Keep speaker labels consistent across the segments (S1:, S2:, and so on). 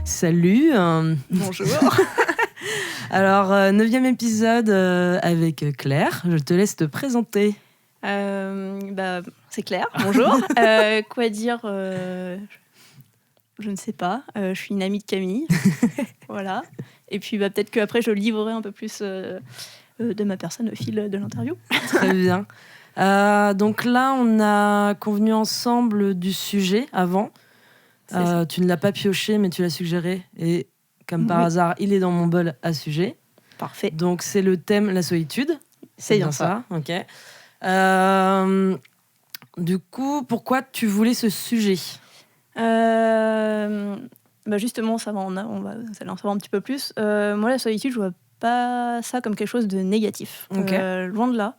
S1: Salut.
S2: Bonjour.
S1: Alors, 9e épisode avec Claire. Je te laisse te présenter.
S2: C'est Claire, bonjour. Quoi dire je ne sais pas. Je suis une amie de Camille. Voilà. Et puis peut-être qu'après, je livrerai un peu plus de ma personne au fil de l'interview.
S1: Très bien. Donc là, on a convenu ensemble du sujet avant. Tu ne l'as pas pioché, mais tu l'as suggéré. Et comme par hasard, il est dans mon bol à sujet.
S2: Parfait.
S1: Donc c'est le thème la solitude.
S2: C'est bien ça.
S1: Ok. Du coup, pourquoi tu voulais ce sujet ?
S2: Justement, ça va, on va en savoir un petit peu plus. Moi, la solitude, je vois pas ça comme quelque chose de négatif.
S1: Okay.
S2: Loin de là.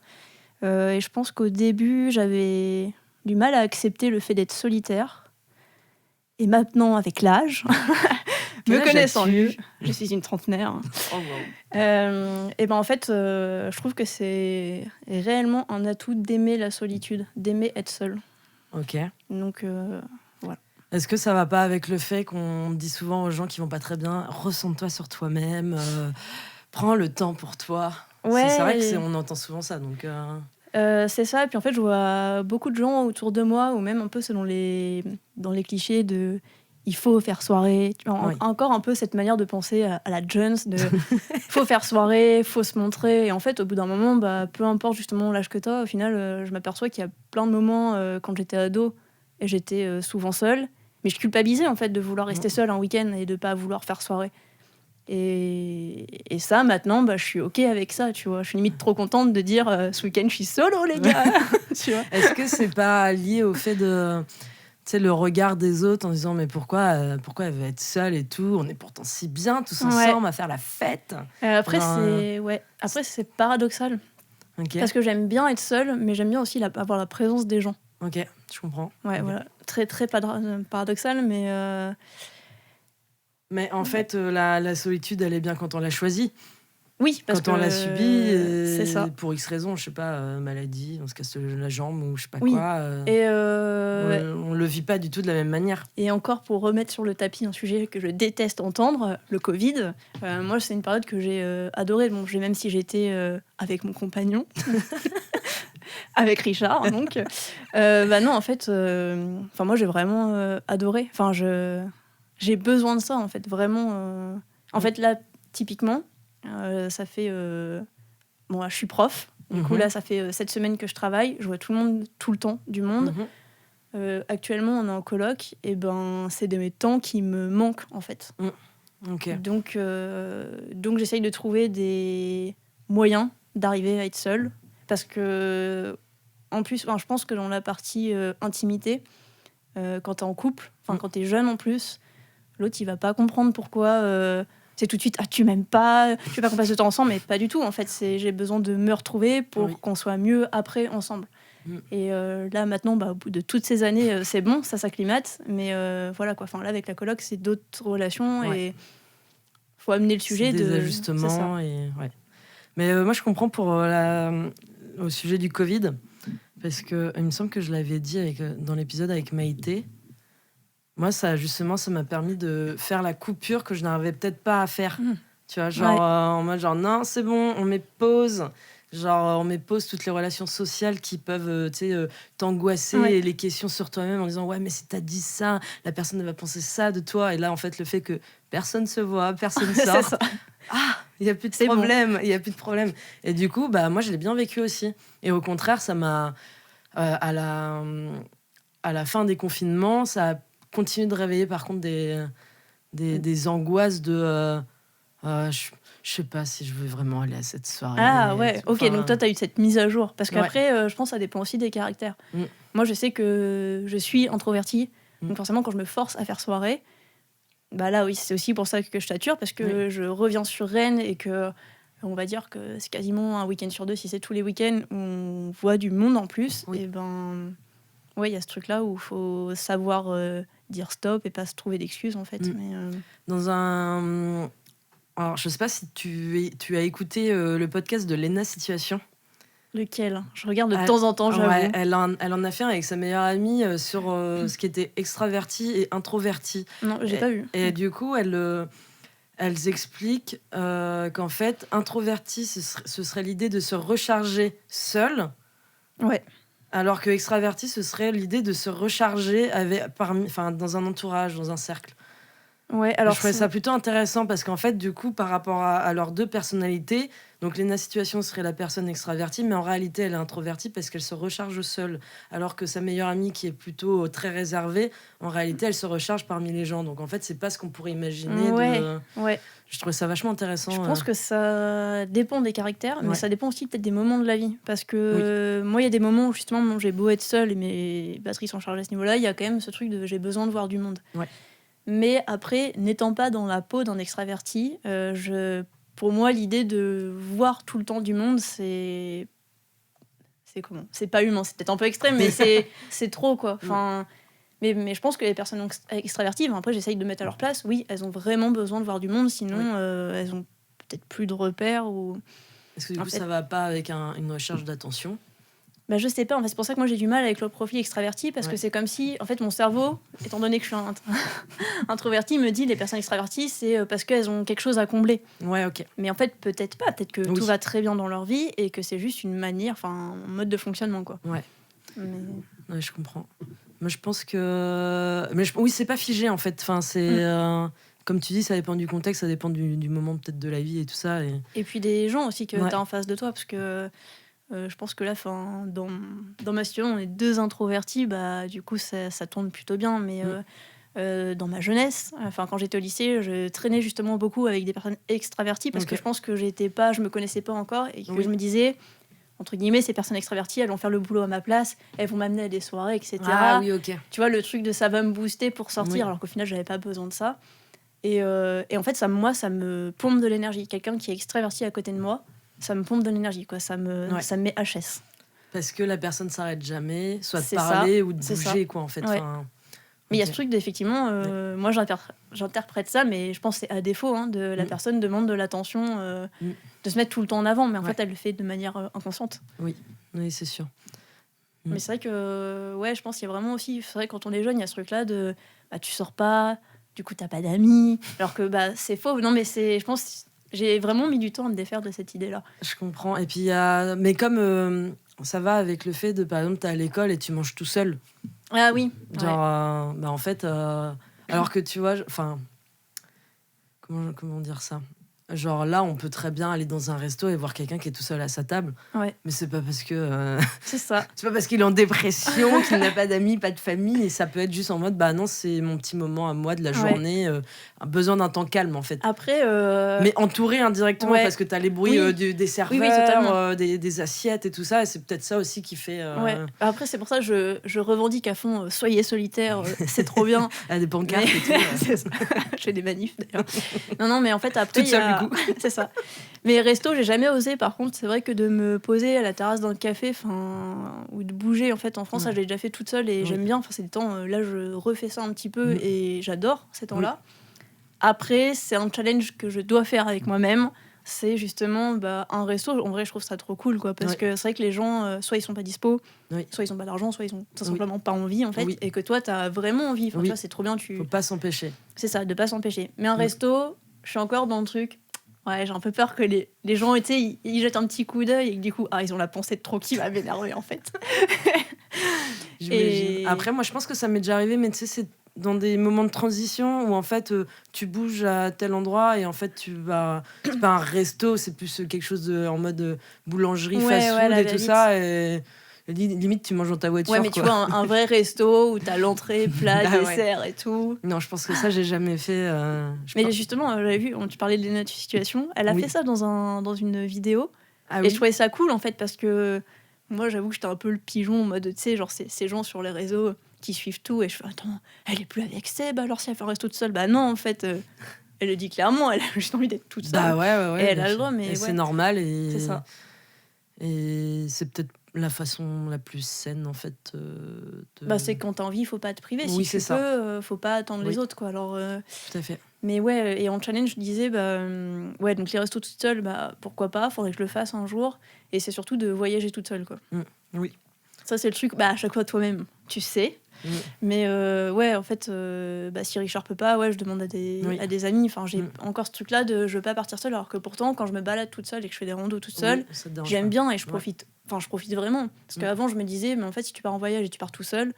S2: Et je pense qu'au début, j'avais du mal à accepter le fait d'être solitaire. Et maintenant, avec l'âge, me connaissant mieux, je suis une trentenaire.
S1: Oh, wow.
S2: Et en fait, je trouve que c'est réellement un atout d'aimer la solitude, d'aimer être seul.
S1: Ok.
S2: Donc, voilà.
S1: Est-ce que ça va pas avec le fait qu'on dit souvent aux gens qui vont pas très bien, ressens-toi sur toi-même, prends le temps pour toi.
S2: Ouais.
S1: C'est vrai qu'on entend souvent ça, donc.
S2: C'est ça. Et puis en fait, je vois beaucoup de gens autour de moi, ou même un peu dans les clichés de il faut faire soirée.
S1: Oui.
S2: Encore un peu cette manière de penser à la Jones, de faut faire soirée, faut se montrer. Et en fait, au bout d'un moment, peu importe justement l'âge que t'as, au final, je m'aperçois qu'il y a plein de moments quand j'étais ado et j'étais souvent seule. Mais je culpabilisais en fait de vouloir rester seule un week-end et de pas vouloir faire soirée. Et ça, maintenant, je suis OK avec ça, tu vois. Je suis limite trop contente de dire ce week-end, je suis solo, les gars. Tu vois.
S1: Est-ce que c'est pas lié au fait de, tu sais, le regard des autres en disant mais pourquoi elle veut être seule et tout, on est pourtant si bien tous ensemble à faire la fête.
S2: Après, c'est paradoxal.
S1: Okay.
S2: Parce que j'aime bien être seule, mais j'aime bien aussi avoir la présence des gens.
S1: Ok, je comprends.
S2: Ouais,
S1: okay.
S2: Voilà. Très, très paradoxal, mais...
S1: Mais en fait, la solitude, elle est bien quand on l'a choisie.
S2: Oui, parce
S1: quand on l'a subie,
S2: c'est ça.
S1: Pour X raisons, je sais pas, maladie, on se casse la jambe ou je sais pas
S2: quoi.
S1: Et on le vit pas du tout de la même manière.
S2: Et encore pour remettre sur le tapis un sujet que je déteste entendre, le Covid. Moi, c'est une période que j'ai adorée. Bon, même si j'étais avec mon compagnon, avec Richard, donc. Non, en fait, moi, j'ai vraiment adoré. J'ai besoin de ça, en fait, vraiment. En fait, là, typiquement, ça fait... je suis prof. Du coup, là, ça fait 7 semaines que je travaille. Je vois tout le monde, tout le temps, du monde. Actuellement, on est en coloc. Et c'est de mes temps qui me manquent, en fait.
S1: Okay.
S2: Donc, j'essaye de trouver des moyens d'arriver à être seule. Parce que, en plus, je pense que dans la partie intimité, quand t'es en couple, quand t'es jeune en plus, l'autre, il va pas comprendre pourquoi... c'est tout de suite, tu m'aimes pas, tu veux pas qu'on passe de temps ensemble, mais pas du tout. En fait, j'ai besoin de me retrouver pour qu'on soit mieux après ensemble. Et là, maintenant, au bout de toutes ces années, c'est bon, ça s'acclimate. Mais voilà, quoi. Là, avec la coloc, c'est d'autres relations et faut amener le sujet
S1: c'est des ajustements. Mais moi, je comprends pour au sujet du Covid, parce que il me semble que je l'avais dit dans l'épisode avec Maïté. Moi, ça m'a permis de faire la coupure que je n'arrivais peut-être pas à faire. Tu vois, genre, en mode genre, non, c'est bon, on met pause. Genre, on met pause toutes les relations sociales qui peuvent, t'angoisser et les questions sur toi-même en disant, ouais, mais si t'as dit ça, la personne va penser ça de toi. Et là, en fait, le fait que personne se voit, personne sort. Il n'y a plus de problème. Il y a plus de problème. Et du coup, moi, je l'ai bien vécu aussi. Et au contraire, ça m'a... à la fin des confinements, ça a continué de réveiller, par contre, des angoisses de... je sais pas si je veux vraiment aller à cette soirée.
S2: Ah ouais, ok, donc toi, t'as eu cette mise à jour. Parce qu'après, je pense que ça dépend aussi des caractères. Moi, je sais que je suis introvertie. Donc forcément, quand je me force à faire soirée, là, oui, c'est aussi pour ça que je sature, parce que je reviens sur Rennes et que... On va dire que c'est quasiment un week-end sur 2, si c'est tous les week-ends où on voit du monde en plus. Et il y a ce truc-là où il faut savoir dire stop et pas se trouver d'excuses, en fait.
S1: Dans un... Alors, je sais pas si tu as écouté le podcast de Lena Situation.
S2: Lequel? Je regarde de
S1: Elle-
S2: temps en temps, j'avoue.
S1: Ouais, elle en a fait un avec sa meilleure amie sur ce qui était extraverti et introverti.
S2: Non, j'ai pas vu.
S1: Et du coup, elles expliquent qu'en fait, introverti, ce serait l'idée de se recharger seul,
S2: Ouais.
S1: alors que extraverti, ce serait l'idée de se recharger dans un entourage, dans un cercle.
S2: Ouais,
S1: Je
S2: alors
S1: trouvais ça plutôt intéressant parce qu'en fait, du coup, par rapport à leurs deux personnalités, donc Lena Situation serait la personne extravertie, mais en réalité, elle est introvertie parce qu'elle se recharge seule. Alors que sa meilleure amie, qui est plutôt très réservée, en réalité, elle se recharge parmi les gens. Donc en fait, c'est pas ce qu'on pourrait imaginer.
S2: Ouais.
S1: Je trouvais ça vachement intéressant.
S2: Je pense que ça dépend des caractères, mais
S1: Ouais.
S2: ça dépend aussi peut-être des moments de la vie. Parce que moi, il y a des moments où justement, bon, j'ai beau être seule et mes batteries sont chargées à ce niveau-là, il y a quand même ce truc de j'ai besoin de voir du monde.
S1: Ouais.
S2: Mais après, n'étant pas dans la peau d'un extraverti, pour moi, l'idée de voir tout le temps du monde, c'est comment? C'est pas humain, c'est peut-être un peu extrême, mais c'est trop, quoi. Enfin, mais je pense que les personnes extraverties, après j'essaye de mettre à leur place, oui, elles ont vraiment besoin de voir du monde, sinon elles ont peut-être plus de repères ou...
S1: Est-ce que du coup, ça va pas avec une recherche d'attention?
S2: Bah, je sais pas, en fait, c'est pour ça que moi j'ai du mal avec le profil extraverti, parce que c'est comme si, en fait, mon cerveau, étant donné que je suis introverti, me dit les personnes extraverties, c'est parce qu'elles ont quelque chose à combler.
S1: Ouais, ok.
S2: Mais en fait, peut-être pas, peut-être que tout va très bien dans leur vie et que c'est juste une manière, enfin, un mode de fonctionnement, quoi.
S1: Ouais.
S2: Mais...
S1: Ouais, je comprends. Moi, je pense que... Oui, c'est pas figé, en fait. Enfin, c'est... Comme tu dis, ça dépend du contexte, ça dépend du moment peut-être de la vie et tout ça.
S2: Et puis des gens aussi que tu as en face de toi, parce que je pense que là, dans ma situation, on est deux introvertis, bah, du coup, ça tourne plutôt bien. Mais dans ma jeunesse, quand j'étais au lycée, je traînais justement beaucoup avec des personnes extraverties, parce que je pense que je me connaissais pas encore, et que je me disais... entre guillemets, ces personnes extraverties, elles vont faire le boulot à ma place, elles vont m'amener à des soirées, etc.
S1: Ah oui, ok.
S2: Tu vois, le truc de ça va me booster pour sortir, alors qu'au final, j'avais pas besoin de ça. Et en fait, ça me pompe de l'énergie. Quelqu'un qui est extraverti à côté de moi, ça me pompe de l'énergie, quoi. Ça me met HS.
S1: Parce que la personne s'arrête jamais, soit de
S2: C'est
S1: parler
S2: ça,
S1: ou de
S2: c'est
S1: bouger,
S2: ça.
S1: quoi, en fait.
S2: Ouais.
S1: Enfin,
S2: mais il y a ce truc d'effectivement, moi j'interprète ça, mais je pense que c'est à défaut, de la personne demande de l'attention, de se mettre tout le temps en avant, mais en fait elle le fait de manière inconsciente.
S1: Oui, c'est sûr.
S2: Mais c'est vrai que, je pense qu'il y a vraiment aussi, c'est vrai que quand on est jeune, il y a ce truc-là de tu sors pas, du coup t'as pas d'amis, alors que c'est faux. Non, mais je pense, j'ai vraiment mis du temps à me défaire de cette idée-là.
S1: Je comprends. Et puis, mais comme ça va avec le fait de, par exemple, t'es à l'école et tu manges tout seul.
S2: Ah oui.
S1: Genre, en fait, alors que tu vois, enfin, comment dire ça? Genre là, on peut très bien aller dans un resto et voir quelqu'un qui est tout seul à sa table.
S2: Ouais.
S1: Mais c'est pas parce que...
S2: c'est ça.
S1: C'est pas parce qu'il est en dépression, qu'il n'a pas d'amis, pas de famille. Et ça peut être juste en mode, bah non, c'est mon petit moment à moi de la journée. Besoin d'un temps calme, en fait.
S2: Après...
S1: Mais entouré indirectement, parce que t'as les bruits des serveurs, des assiettes et tout ça. Et c'est peut-être ça aussi qui fait...
S2: Après, c'est pour ça que je revendique à fond, soyez solitaire, c'est trop bien.
S1: À des pancartes et tout.
S2: C'est ça. Je fais des manifs, d'ailleurs. Non, mais en fait, après...
S1: Toute seule, du coup.
S2: C'est ça. Mais resto, j'ai jamais osé. Par contre, c'est vrai que de me poser à la terrasse d'un café, ou de bouger, en fait, en France, ça, je l'ai déjà fait toute seule et j'aime bien. Enfin, c'est des temps, là, je refais ça un petit peu et j'adore ces temps-là. Après, c'est un challenge que je dois faire avec moi-même. C'est justement un resto. En vrai, je trouve ça trop cool, quoi, parce que c'est vrai que les gens, soit ils sont pas dispo, soit ils ont pas d'argent, soit ils ont tout simplement pas envie, en fait, et que toi, t'as vraiment envie. Enfin, tu vois, c'est trop bien.
S1: Faut pas s'empêcher.
S2: C'est ça, de pas s'empêcher. Mais un resto, je suis encore dans le truc. Ouais, j'ai un peu peur que les gens, ils jettent un petit coup d'œil et que du coup, ils ont la pensée de trop qui va m'énerver, en fait.
S1: J'imagine. Après, moi, je pense que ça m'est déjà arrivé, mais tu sais, c'est dans des moments de transition où en fait tu bouges à tel endroit et en fait c'est pas un resto, c'est plus quelque chose en mode boulangerie, fast-food et tout ça, et limite tu manges dans ta voiture.
S2: Mais tu vois un vrai resto où t'as l'entrée, plat, dessert et tout.
S1: Non, je pense que ça j'ai jamais fait.
S2: Mais justement, j'avais vu, tu parlais de Lena Situation, elle a fait ça dans une vidéo et je trouvais ça cool, en fait, parce que moi j'avoue que j'étais un peu le pigeon en mode, tu sais, genre ces gens sur les réseaux qui suivent tout, et je fais attends, elle est plus avec Seb alors si elle fait un resto toute seule? Bah non, en fait, elle le dit clairement, elle a juste envie d'être toute seule. Et elle a le droit, mais
S1: c'est normal, et
S2: c'est ça.
S1: Et c'est peut-être la façon la plus saine, en fait.
S2: C'est quand t'as envie, faut pas te priver. Si tu peux, faut pas attendre les autres, quoi. Alors,
S1: tout à fait.
S2: Mais ouais, et en challenge, je disais, ouais, donc les restos toute seule, pourquoi pas, faudrait que je le fasse un jour. Et c'est surtout de voyager toute seule, quoi.
S1: Oui.
S2: Ça, c'est le truc, à chaque fois, toi-même, tu sais. Mais ouais, en fait, si Richard peut pas, ouais, je demande à des amis. Enfin, j'ai encore ce truc-là de je veux pas partir seule, alors que pourtant, quand je me balade toute seule et que je fais des randos toute seule, j'aime bien et je profite. Enfin, je profite vraiment. Parce qu'avant, je me disais, mais en fait, si tu pars en voyage et tu pars tout seul,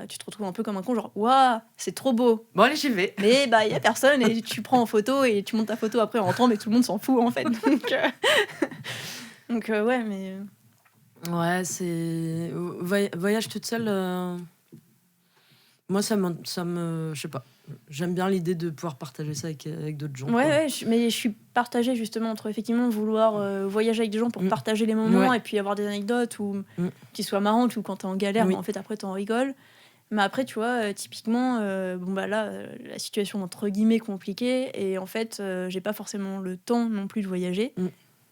S2: tu te retrouves un peu comme un con, genre, waouh, c'est trop beau.
S1: Bon, allez, j'y vais.
S2: Mais il y a personne et tu prends en photo et tu montes ta photo après en rentrant, mais tout le monde s'en fout, en fait. Donc ouais, mais.
S1: Ouais, c'est. Voyage toute seule. Moi, ça me. Je sais pas. J'aime bien l'idée de pouvoir partager ça avec d'autres gens.
S2: Ouais, mais je suis partagée justement entre effectivement vouloir voyager avec des gens pour partager les moments et puis avoir des anecdotes ou qui soient marrantes ou quand t'es en galère, mais en fait après t'en rigoles. Mais après, tu vois, typiquement, là, la situation entre guillemets compliquée et en fait, j'ai pas forcément le temps non plus de voyager.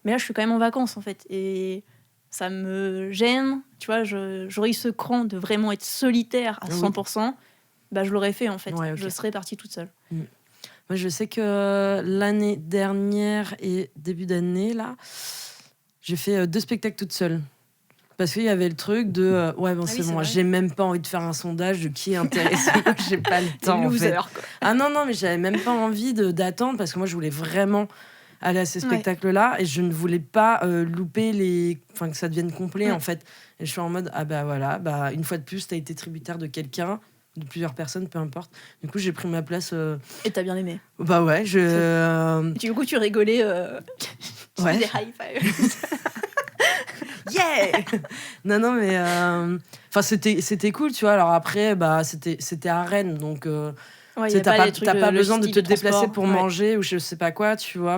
S2: Mais là, je suis quand même en vacances en fait et ça me gêne. Tu vois, j'aurais eu ce cran de vraiment être solitaire à 100%. Je l'aurais fait en fait. Ouais, okay. Je serais partie toute seule.
S1: Moi, je sais que l'année dernière et début d'année, là, j'ai fait 2 spectacles toute seule. Parce qu'il y avait le truc de c'est bon, j'ai même pas envie de faire un sondage de qui est intéressé. J'ai pas le temps.
S2: Loser,
S1: en fait.
S2: Quoi.
S1: Ah non, mais j'avais même pas envie d'attendre parce que moi, je voulais vraiment aller à ces spectacles-là et je ne voulais pas louper que ça devienne complet en fait. Et je suis en mode une fois de plus, t'as été tributaire de quelqu'un, de plusieurs personnes, peu importe. Du coup, j'ai pris ma place.
S2: Et t'as bien aimé.
S1: Bah ouais,
S2: Du coup, tu rigolais.
S1: Ouais.
S2: Des high five.
S1: Yeah. Non, mais c'était cool, tu vois. Alors après, c'était à Rennes, donc t'as pas besoin de te déplacer pour manger ou je sais pas quoi, tu vois.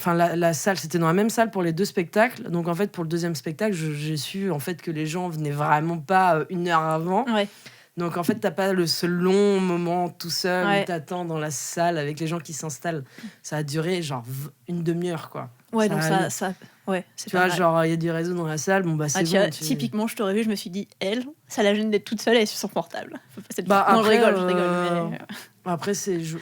S1: La salle, c'était dans la même salle pour les 2 spectacles. Donc en fait, pour le 2e spectacle, j'ai su en fait que les gens venaient vraiment pas 1 heure avant.
S2: Ouais.
S1: Donc en fait, t'as pas ce long moment tout seul où t'attends dans la salle avec les gens qui s'installent. Ça a duré genre une demi-heure, quoi.
S2: Ouais,
S1: ça
S2: donc ça ouais, c'est
S1: tu vois, genre il y a du réseau dans la salle, c'est bon.
S2: Typiquement, je t'aurais vu, je me suis dit, ça la gêne d'être toute seule, elle est sur son portable.
S1: Après,
S2: je rigole. Mais...
S1: Après,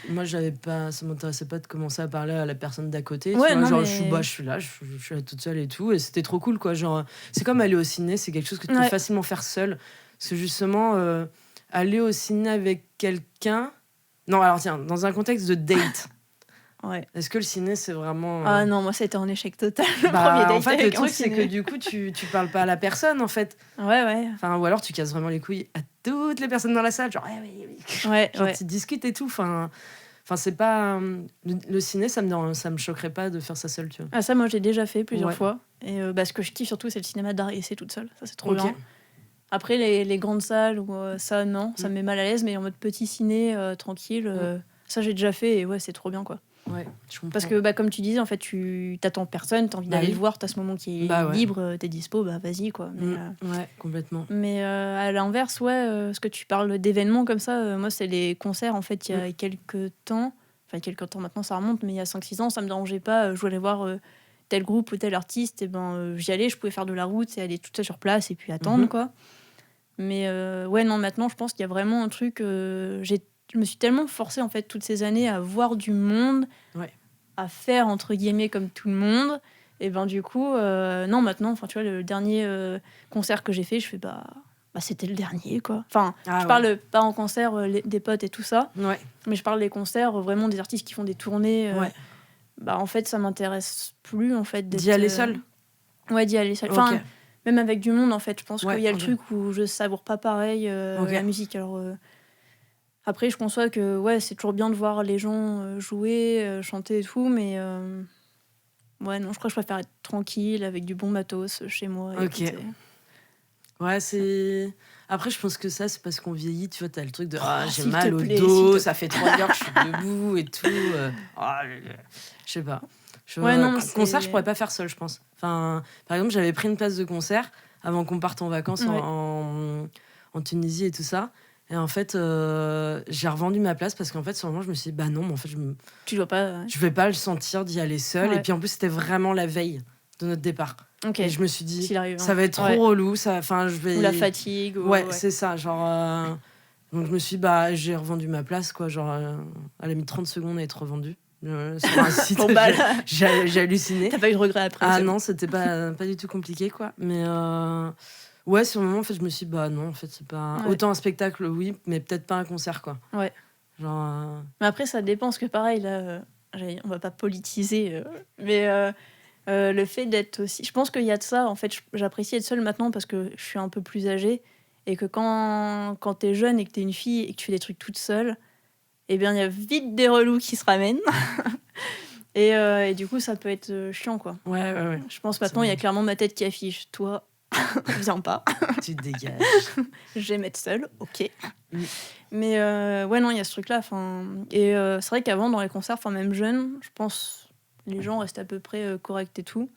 S1: moi, ça m'intéressait pas de commencer à parler à la personne d'à côté.
S2: Ouais,
S1: tu vois,
S2: mais...
S1: je suis là toute seule et tout, et c'était trop cool, quoi. Genre, c'est comme aller au ciné, c'est quelque chose que tu peux facilement faire seul. Parce que justement, aller au ciné avec quelqu'un. Non, alors tiens, dans un contexte de date.
S2: Ouais.
S1: Est-ce que le ciné, c'est vraiment...
S2: Ah non, moi, ça a été un échec total. Le premier date
S1: en fait, le truc, c'est que du coup, tu parles pas à la personne, en fait.
S2: Ouais.
S1: Enfin, ou alors, tu casses vraiment les couilles à toutes les personnes dans la salle. Genre, tu discutes et tout. Enfin, c'est pas... Le ciné, ça me choquerait pas de faire ça seule, tu vois.
S2: Ah, ça, moi, j'ai déjà fait plusieurs fois. Et ce que je kiffe surtout, c'est le cinéma d'art et c'est toute seule. Ça, c'est trop bien. Après, les grandes salles, ça, non. Ça me met mal à l'aise. Mais en mode petit ciné, tranquille, ça, j'ai déjà fait. Et ouais, c'est trop bien, quoi.
S1: Ouais, je comprends.
S2: Parce que comme tu disais, en fait, tu t'attends personne, t'as envie d'aller le voir, t'as ce moment qui est libre, t'es dispo, vas-y, quoi. Mais,
S1: ouais, complètement.
S2: Mais à l'inverse, ce que tu parles d'événements comme ça, moi, c'est les concerts, en fait, il y a quelques temps maintenant, ça remonte, mais il y a 5-6 ans, ça me dérangeait pas, je voulais voir tel groupe ou tel artiste, et j'y allais, je pouvais faire de la route et aller toute seule sur place et puis attendre, quoi. Mais non, maintenant, je pense qu'il y a vraiment un truc, je me suis tellement forcée en fait toutes ces années à voir du monde, à faire entre guillemets comme tout le monde. Et du coup, non maintenant, enfin tu vois, le dernier concert que j'ai fait, je fais c'était le dernier quoi. Enfin, je parle pas en concert des potes et tout ça, mais je parle des concerts vraiment des artistes qui font des tournées. En fait, ça m'intéresse plus en fait
S1: d'y aller seul.
S2: Ouais, d'y aller seul. Enfin, même avec du monde en fait, je pense qu'il y a le truc où je savoure pas pareil la musique. Alors après, je conçois que c'est toujours bien de voir les gens jouer, chanter et tout, mais non, je crois que je préfère être tranquille avec du bon matos chez moi.
S1: Ok. Ouais, c'est. Après, je pense que ça, c'est parce qu'on vieillit, tu vois, t'as le truc de j'ai mal au dos, ça fait 3 heures que je suis debout et tout. Je sais pas. Concert, je pourrais pas faire seul, je pense. Enfin, par exemple, j'avais pris une place de concert avant qu'on parte en vacances en Tunisie et tout ça. Et en fait, j'ai revendu ma place parce qu'en fait, sur le moment, je me suis dit, non, mais en fait,
S2: tu dois pas...
S1: je vais pas le sentir d'y aller seule. Et puis en plus, c'était vraiment la veille de notre départ.
S2: Okay.
S1: Et je me suis dit,
S2: ça
S1: va être trop relou. Ça, je vais...
S2: Ou la fatigue.
S1: C'est ça. Genre, Donc je me suis dit, j'ai revendu ma place, quoi. Genre, elle a mis 30 secondes à être revendue. Sur un site,
S2: Bon, bah, là,
S1: j'ai halluciné.
S2: t'as pas eu de regret après.
S1: Ah
S2: c'est
S1: non, c'était pas du tout compliqué, quoi. Mais ouais, sur le moment, en fait, je me suis dit, non, en fait, c'est pas...
S2: Ouais.
S1: Autant un spectacle, oui, mais peut-être pas un concert, quoi.
S2: Ouais.
S1: Genre...
S2: Mais après, ça dépend, parce que pareil, là, on va pas politiser, mais le fait d'être aussi... Je pense qu'il y a de ça, en fait, j'apprécie être seule maintenant parce que je suis un peu plus âgée, et que quand t'es jeune et que t'es une fille et que tu fais des trucs toute seule, eh bien, il y a vite des relous qui se ramènent. Et du coup, ça peut être chiant, quoi.
S1: Ouais.
S2: Je pense maintenant, il y a clairement ma tête qui affiche. Toi, viens pas.
S1: Tu te dégages.
S2: Je vais m'être seule, ok.
S1: Mm.
S2: Mais ouais, non, il y a ce truc-là. Et c'est vrai qu'avant, dans les concerts, même jeune, je pense les gens restaient à peu près corrects et tout.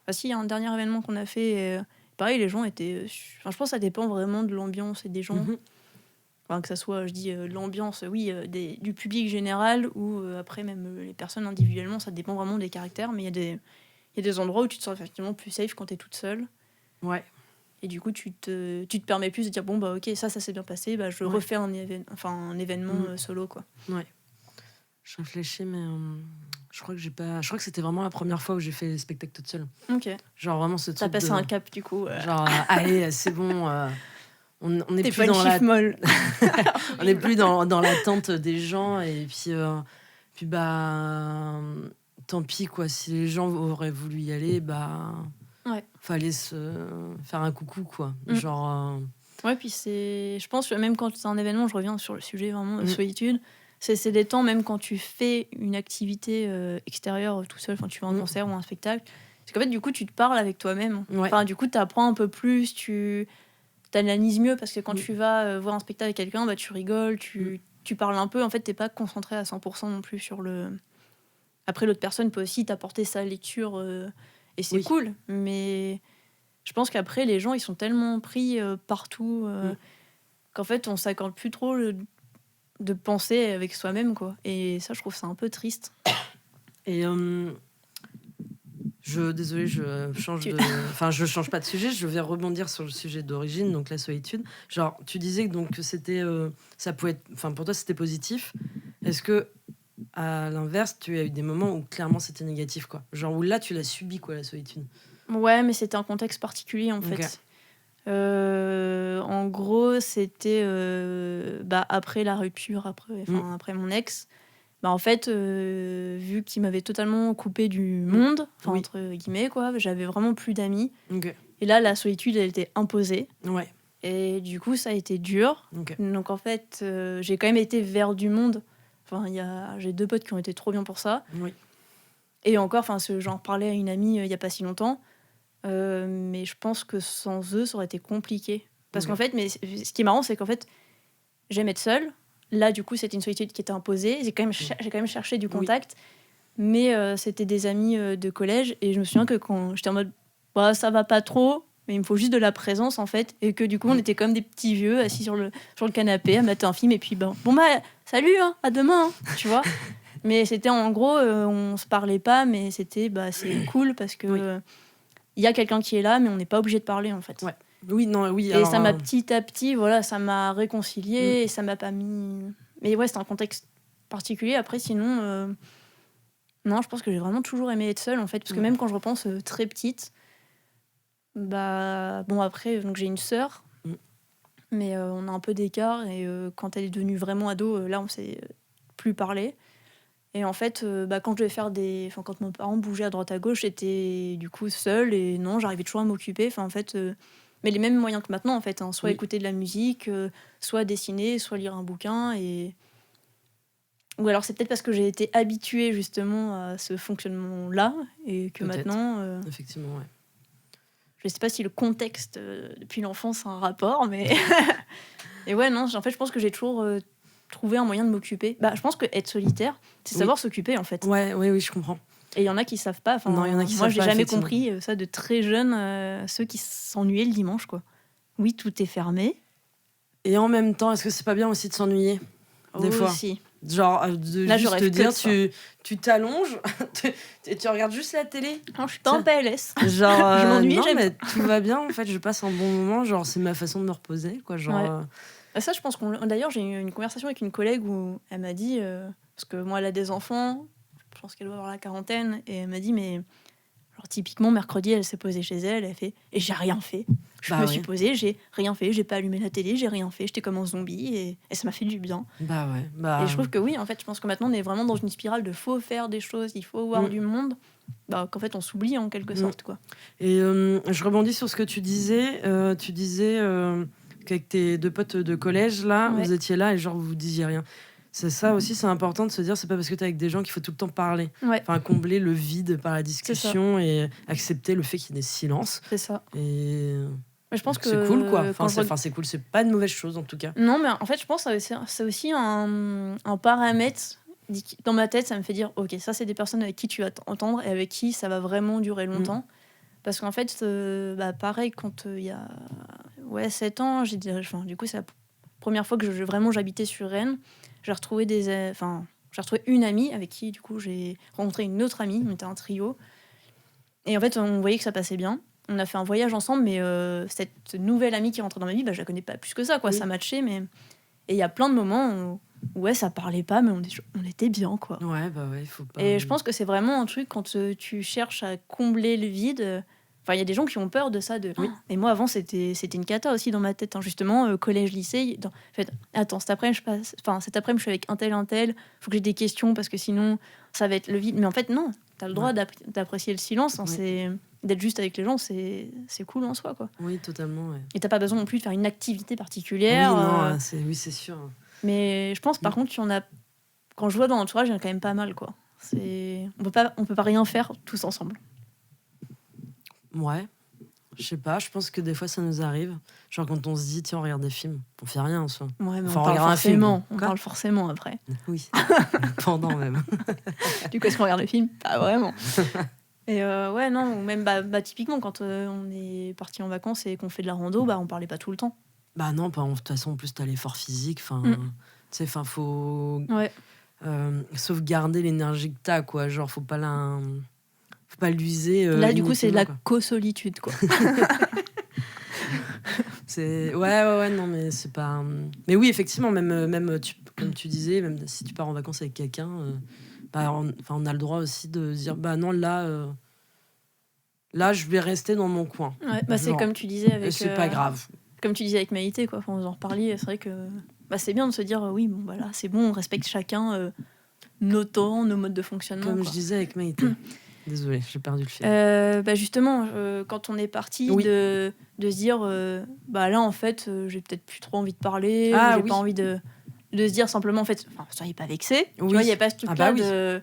S2: Enfin, si, il y a un dernier événement qu'on a fait, et, pareil, les gens étaient... Enfin, je pense que ça dépend vraiment de l'ambiance et des gens.
S1: Mhm.
S2: Enfin, que ça soit, je dis, l'ambiance, oui, du public général, ou après même les personnes individuellement, ça dépend vraiment des caractères, mais il y a des endroits où tu te sens effectivement plus safe quand t'es toute seule.
S1: Ouais.
S2: Et du coup, tu te permets plus de dire, bon, bah ok, ça s'est bien passé, je refais un événement solo, quoi.
S1: Ouais. Je réfléchis, mais je crois que c'était vraiment la première fois où j'ai fait les spectacles toute seule.
S2: Ok.
S1: Genre vraiment ce truc.
S2: T'as passé un cap, du coup.
S1: Genre, allez, c'est bon. On est
S2: T'es
S1: plus
S2: pas une
S1: dans
S2: chiffre molle.
S1: on n'est plus dans l'attente des gens, et puis tant pis, quoi. Si les gens auraient voulu y aller,
S2: Ouais.
S1: fallait se faire un coucou, quoi. Genre
S2: Ouais, puis je pense que même quand c'est un événement, je reviens sur le sujet vraiment de solitude, c'est des temps, même quand tu fais une activité extérieure tout seul, tu vas à un concert ou un spectacle, parce qu'en fait, du coup, tu te parles avec toi-même.
S1: Ouais.
S2: Enfin, du coup, t'apprends un peu plus, tu t'analyses mieux, parce que quand tu vas voir un spectacle avec quelqu'un, tu rigoles, tu parles un peu. En fait, t'es pas concentré à 100% non plus sur le... Après, l'autre personne peut aussi t'apporter sa lecture, et c'est cool, mais je pense qu'après, les gens, ils sont tellement pris partout qu'en fait, on s'accorde plus trop de penser avec soi-même, quoi. Et ça, je trouve ça un peu triste.
S1: Et désolée, je change pas de sujet, je vais rebondir sur le sujet d'origine, donc la solitude. Genre, tu disais que c'était, ça pouvait être, enfin pour toi c'était positif. Est-ce que à l'inverse, tu as eu des moments où clairement c'était négatif, quoi? Genre où là tu l'as subi, quoi, la solitude?
S2: Ouais, mais c'était un contexte particulier, en fait. En gros, c'était après la rupture, après mon ex. En fait, vu qu'il m'avait totalement coupé du monde, entre guillemets, quoi, j'avais vraiment plus d'amis. Et là, la solitude, elle était imposée.
S1: Ouais.
S2: Et du coup, ça a été dur. Donc en fait, j'ai quand même été vers du monde. J'ai 2 potes qui ont été trop bien pour ça.
S1: Oui.
S2: Et encore, j'en parlais à une amie il y a pas si longtemps. Mais je pense que sans eux, ça aurait été compliqué. Parce qu'en fait, mais ce qui est marrant, c'est qu'en fait, j'aime être seule. Là, du coup, c'était une solitude qui était imposée. J'ai quand même cherché du contact. Mais c'était des amis de collège. Et je me souviens que quand j'étais en mode, ça va pas trop, mais il me faut juste de la présence, en fait. Et que du coup, on était comme des petits vieux assis sur le canapé à mater un film. Et puis, salut, à demain, tu vois. Mais c'était en gros, on se parlait pas, mais c'était, c'est cool parce que il y a quelqu'un qui est là, mais on n'est pas obligé de parler, en fait.
S1: Ouais. Oui.
S2: Et alors, ça m'a petit à petit, ça m'a réconcilié et ça m'a pas mis... Mais ouais, c'est un contexte particulier. Après, sinon, non, je pense que j'ai vraiment toujours aimé être seule, en fait. Parce que même quand je repense très petite, après, donc j'ai une sœur, mais on a un peu d'écart. Et quand elle est devenue vraiment ado, là, on s'est plus parlé. Et en fait, quand je devais faire quand mes parents bougeaient à droite à gauche, j'étais du coup seule. Et non, j'arrivais toujours à m'occuper. Mais les mêmes moyens que maintenant, en fait. Soit écouter de la musique, soit dessiner, soit lire un bouquin. Ou alors c'est peut-être parce que j'ai été habituée justement à ce fonctionnement-là. Et que
S1: peut-être.
S2: Maintenant...
S1: Effectivement, ouais.
S2: Je sais pas si le contexte depuis l'enfance a un rapport, mais... Et ouais, non, en fait, je pense que j'ai toujours... trouver un moyen de m'occuper. Je pense que être solitaire, c'est savoir s'occuper, en fait.
S1: Oui, je comprends.
S2: Et il y en a qui savent pas.
S1: Non, il y en a qui
S2: moi,
S1: savent
S2: j'ai
S1: pas,
S2: jamais compris ça de très jeune, ceux qui s'ennuyaient le dimanche, quoi. Oui, tout est fermé.
S1: Et en même temps, est-ce que c'est pas bien aussi de s'ennuyer des fois?
S2: Aussi.
S1: Genre, de
S2: là,
S1: juste te dire, tu t'allonges, tu regardes juste la télé.
S2: Non, je suis pas en PLS.
S1: Genre,
S2: je m'ennuie,
S1: non, mais tout va bien, en fait, je passe un bon moment. Genre, c'est ma façon de me reposer, quoi. Genre,
S2: Ça, je pense d'ailleurs, j'ai eu une conversation avec une collègue où elle m'a dit, parce que moi, elle a des enfants, je pense qu'elle doit avoir la quarantaine, et elle m'a dit, mais genre, typiquement, mercredi, elle s'est posée chez elle, elle fait, et j'ai rien fait. Je me suis posée, j'ai rien fait, j'ai pas allumé la télé, j'ai rien fait, j'étais comme un zombie, et ça m'a fait du bien.
S1: Bah ouais.
S2: Et je trouve que oui, en fait, je pense que maintenant, on est vraiment dans une spirale de faut faire des choses, il faut voir du monde, qu'en fait, on s'oublie en quelque sorte, quoi.
S1: Et je rebondis sur ce que tu disais. Tu disais qu'avec tes 2 potes de collège, là, vous étiez là et genre vous disiez rien. C'est ça aussi, c'est important de se dire, c'est pas parce que t'es avec des gens qu'il faut tout le temps parler. Enfin, combler le vide par la discussion et accepter le fait qu'il y ait des silences.
S2: C'est ça.
S1: Et
S2: je pense que
S1: c'est cool, quoi. C'est cool, c'est pas une mauvaise chose en tout cas.
S2: Non, mais en fait, je pense que c'est aussi un paramètre. Dans ma tête, ça me fait dire, ok, ça, c'est des personnes avec qui tu vas t'entendre et avec qui ça va vraiment durer longtemps. Parce qu'en fait, pareil, quand il y a 7 ans, du coup, c'est la première fois que vraiment j'habitais sur Rennes. J'ai retrouvé une amie avec qui, du coup, j'ai rencontré une autre amie. On était un trio. Et en fait, on voyait que ça passait bien. On a fait un voyage ensemble, mais cette nouvelle amie qui rentre dans ma vie, je la connais pas plus que ça, quoi. Ça matchait, mais... Et il y a plein de moments où ça parlait pas, mais on était bien, quoi.
S1: Ouais, il faut pas...
S2: Et je pense que c'est vraiment un truc, quand tu cherches à combler le vide... Enfin, il y a des gens qui ont peur de ça. Et moi, avant, c'était une cata aussi dans ma tête. Hein. Justement, collège, lycée. En fait, attends, cet après-midi, je suis avec un tel. Faut que j'ai des questions parce que sinon, ça va être le vide. Mais en fait, non. T'as le droit d'apprécier le silence. Hein, d'être juste avec les gens, c'est cool en soi, quoi.
S1: Oui, totalement, ouais.
S2: Et t'as pas besoin non plus de faire une activité particulière.
S1: Oui, c'est sûr.
S2: Mais je pense, par contre, qu'il y en a... Quand je vois dans l'entourage, il y en a quand même pas mal, quoi. On peut pas rien faire tous ensemble.
S1: Ouais, je sais pas, je pense que des fois ça nous arrive. Genre quand on se dit, tiens, on regarde des films, on fait rien en soi.
S2: Ouais, mais on parle forcément après.
S1: Oui, pendant même.
S2: Du coup, est-ce qu'on regarde le film ? Pas vraiment. Et non, ou même typiquement quand on est parti en vacances et qu'on fait de la rando, on parlait pas tout le temps.
S1: Bah non, de toute façon, en plus t'as l'effort physique, tu sais, faut sauvegarder l'énergie que t'as, quoi. Genre, faut pas l'user.
S2: Là, du coup, c'est de la co-solitude, quoi.
S1: C'est... Ouais, non, mais c'est pas... Mais oui, effectivement, même comme tu disais, même si tu pars en vacances avec quelqu'un, on a le droit aussi de dire, non, là, je vais rester dans mon coin.
S2: Ouais, c'est comme tu disais avec...
S1: C'est pas grave.
S2: Comme tu disais avec Maïté, quoi. Enfin, vous en reparliez, c'est vrai que c'est bien de se dire, oui, là, c'est bon, on respecte chacun nos temps, nos modes de fonctionnement.
S1: Comme je disais avec Maïté. Désolée, j'ai perdu le fil.
S2: Justement, quand on est parti de se dire, là, en fait, j'ai peut-être plus trop envie de parler, j'ai pas envie de se dire simplement, en fait, soyez pas vexés. Tu vois, il n'y a pas ce truc-là de...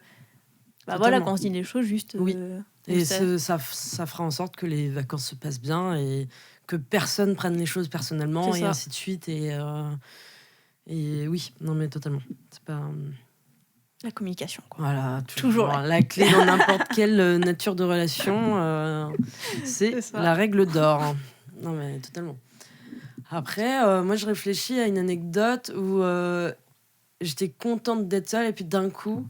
S2: voilà, quand on se dit les choses, juste...
S1: et ça fera en sorte que les vacances se passent bien et que personne prenne les choses personnellement et ainsi de suite. Et oui, non mais totalement. C'est pas...
S2: La communication, quoi.
S1: Voilà, toujours. La clé dans n'importe quelle nature de relation, c'est la règle d'or. Non, mais totalement. Après, moi, je réfléchis à une anecdote où j'étais contente d'être seule et puis d'un coup,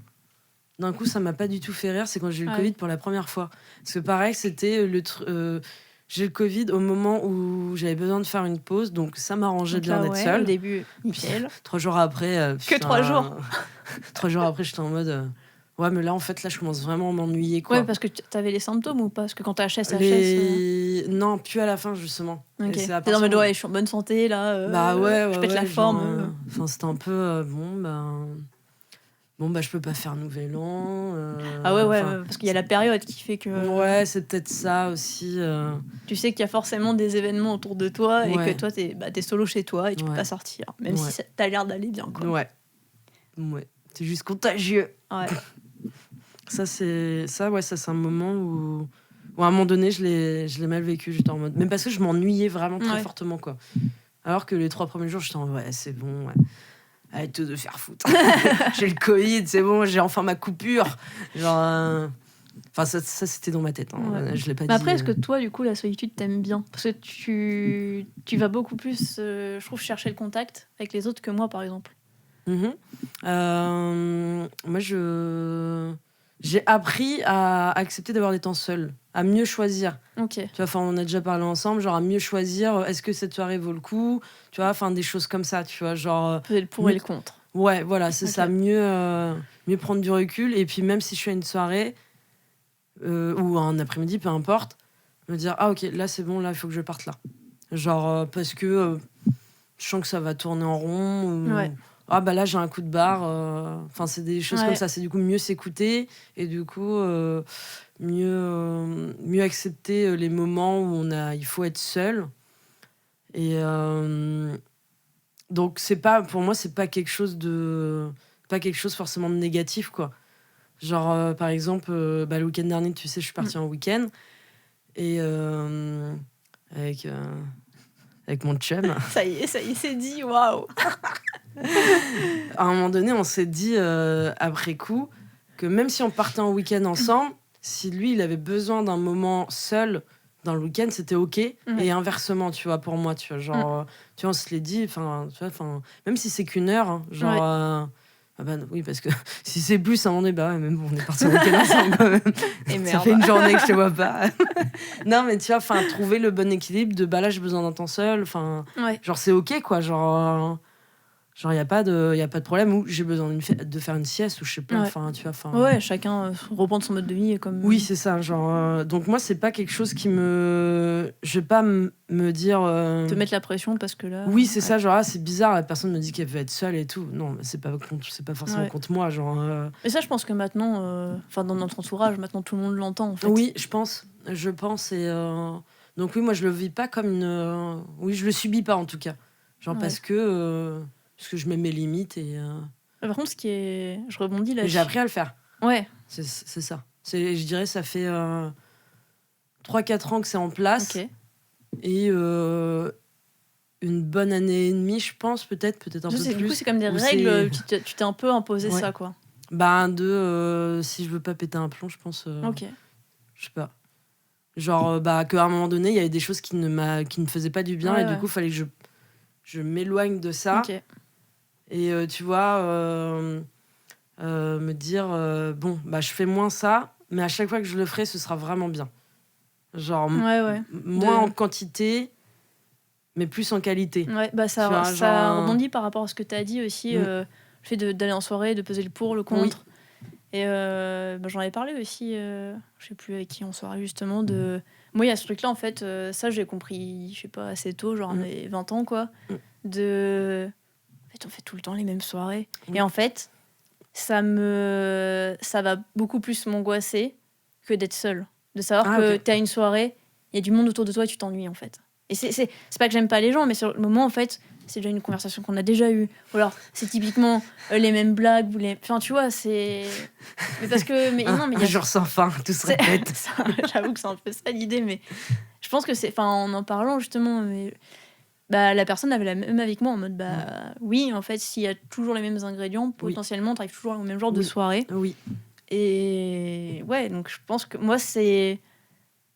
S1: ça m'a pas du tout fait rire. C'est quand j'ai eu le Covid pour la première fois. Parce que pareil, c'était j'ai le Covid au moment où j'avais besoin de faire une pause, donc ça m'arrangeait bien d'être seule.
S2: Au début, nickel.
S1: 3 jours après...
S2: que 3 jours
S1: 3 jours après, j'étais en mode... ouais, mais là, en fait, je commence vraiment à m'ennuyer, quoi.
S2: Ouais, parce que t'avais les symptômes ou pas ? Parce que quand t'as HS...
S1: Non, plus à la fin, justement.
S2: Okay. T'es en mode, je suis en bonne santé, là. je pète la forme.
S1: C'était un peu... Bon, je peux pas faire Nouvel An.
S2: Parce qu'il y a la période qui fait que...
S1: Ouais, c'est peut-être ça aussi.
S2: Tu sais qu'il y a forcément des événements autour de toi et que toi, t'es solo chez toi et tu peux pas sortir. Même si t'as l'air d'aller bien, quoi.
S1: Ouais. C'est juste contagieux.
S2: Ouais.
S1: Ça, c'est un moment où à un moment donné, je l'ai mal vécu. J'étais en mode... Même parce que je m'ennuyais vraiment très fortement, quoi. Alors que les 3 premiers jours, j'étais en mode, c'est bon, arrête de faire foutre. J'ai le Covid, c'est bon, j'ai enfin ma coupure. Genre, ça c'était dans ma tête. Hein. Je l'ai pas dit.
S2: Après, est-ce que toi, du coup, la solitude t'aimes bien ? Parce que tu vas beaucoup plus, je trouve, chercher le contact avec les autres que moi, par exemple.
S1: Moi, j'ai appris à accepter d'avoir des temps seuls, à mieux choisir.
S2: Ok.
S1: Tu vois, enfin, on a déjà parlé ensemble, genre à mieux choisir, est-ce que cette soirée vaut le coup, tu vois, enfin des choses comme ça, tu vois, genre
S2: Peser le pour et le contre.
S1: ouais, voilà, c'est
S2: Ok.
S1: ça, mieux prendre du recul, et puis même si je suis à une soirée ou un après-midi, peu importe, me dire ah ok, là c'est bon, là il faut que je parte là, genre parce que je sens que ça va tourner en rond, ou
S2: Ouais.
S1: ah bah là j'ai un coup de barre, enfin c'est des choses
S2: Ouais.
S1: comme ça, c'est du coup mieux s'écouter, et du coup mieux accepter les moments où il faut être seul, et donc c'est pas, pour moi c'est pas quelque chose forcément de négatif, quoi. Genre par exemple le week-end dernier, tu sais, je suis partie en week-end, et avec avec mon chum.
S2: Ça y est, c'est dit, waouh.
S1: À un moment donné, on s'est dit après coup que même si on partait en week-end ensemble, si lui il avait besoin d'un moment seul dans le week-end, c'était ok. Et inversement, tu vois, pour moi, tu vois, genre, tu vois, on se l'est dit, enfin, tu vois, enfin, même si c'est qu'une heure, hein, genre.
S2: Ouais.
S1: Ah bah oui, parce que si c'est plus, à un moment donné, bah ouais, même bon, on est parti en week-end ensemble quand même.
S2: Et
S1: Ça
S2: merde.
S1: fait une journée que je te vois pas. Non, mais tu vois, enfin, trouver le bon équilibre de bah là, j'ai besoin d'un temps seul, enfin,
S2: Ouais.
S1: genre, c'est ok, quoi, genre. Genre, il n'y a pas de problème, où j'ai besoin de faire une sieste, ou je sais pas,
S2: Ouais.
S1: enfin, tu vois, enfin.
S2: Ouais, chacun reprend son mode de vie comme.
S1: Oui, c'est ça, genre. Donc, moi, c'est pas quelque chose qui me. Je vais pas me dire.
S2: Te mettre la pression parce que là.
S1: Oui, c'est ça, genre, ah, c'est bizarre, la personne me dit qu'elle veut être seule et tout. Non, mais c'est pas forcément
S2: Ouais.
S1: contre moi, genre.
S2: Mais ça, je pense que maintenant, dans notre entourage, maintenant tout le monde l'entend en fait.
S1: Oui, je pense, et donc oui, moi je le vis pas comme une, oui, je le subis pas en tout cas, genre
S2: Ouais.
S1: parce que je mets mes limites, et
S2: Par contre, ce qui est, je rebondis là.
S1: j'ai appris à le faire.
S2: Ouais.
S1: C'est ça. Je dirais, ça fait 3-4 ans que c'est en place,
S2: Ok.
S1: et une bonne année et demie, je pense, peut-être un peu plus.
S2: Du coup, c'est comme des
S1: où
S2: règles. Tu t'es un peu imposé ça, quoi.
S1: Bah, si je veux pas péter un plomb, je pense.
S2: Ok.
S1: Je sais pas. Genre, qu'à un moment donné, il y avait des choses qui ne me faisaient pas du bien,
S2: Ouais,
S1: et du
S2: ouais.
S1: coup, il fallait que je m'éloigne de ça.
S2: Ok.
S1: Et tu vois, me dire, bon, bah, je fais moins ça, mais à chaque fois que je le ferai, ce sera vraiment bien. Genre,
S2: Ouais.
S1: moins en quantité, mais plus en qualité.
S2: Ouais, bah
S1: Tu vois,
S2: ça
S1: genre,
S2: rebondit par rapport à ce que tu as dit aussi, le fait d'aller en soirée, de peser le pour, le contre. Et j'en avais parlé aussi, je sais plus avec qui en soirée justement, de... Moi, il y a ce truc-là, en fait, ça j'ai compris, je sais pas, assez tôt, genre à mes 20 ans, quoi, de... En fait, on fait tout le temps les mêmes soirées. Et en fait, ça va beaucoup plus m'angoisser que d'être seule. De savoir que t'es à une soirée, il y a du monde autour de toi et tu t'ennuies, en fait. Et c'est pas que j'aime pas les gens, mais sur le moment, en fait, c'est déjà une conversation qu'on a déjà eue. Ou alors, c'est typiquement les mêmes blagues. Enfin, tu vois, c'est... Mais parce que... Mais, non, mais
S1: un jour sans fin, tout se répète.
S2: J'avoue que c'est un peu ça l'idée, mais je pense que c'est... Enfin, en parlant, justement... Mais... Bah, la personne avait la même avec moi, en mode, oui, en fait, s'il y a toujours les mêmes ingrédients, potentiellement, t'arrives toujours au même genre de soirée.
S1: Oui.
S2: Et ouais, donc je pense que moi, je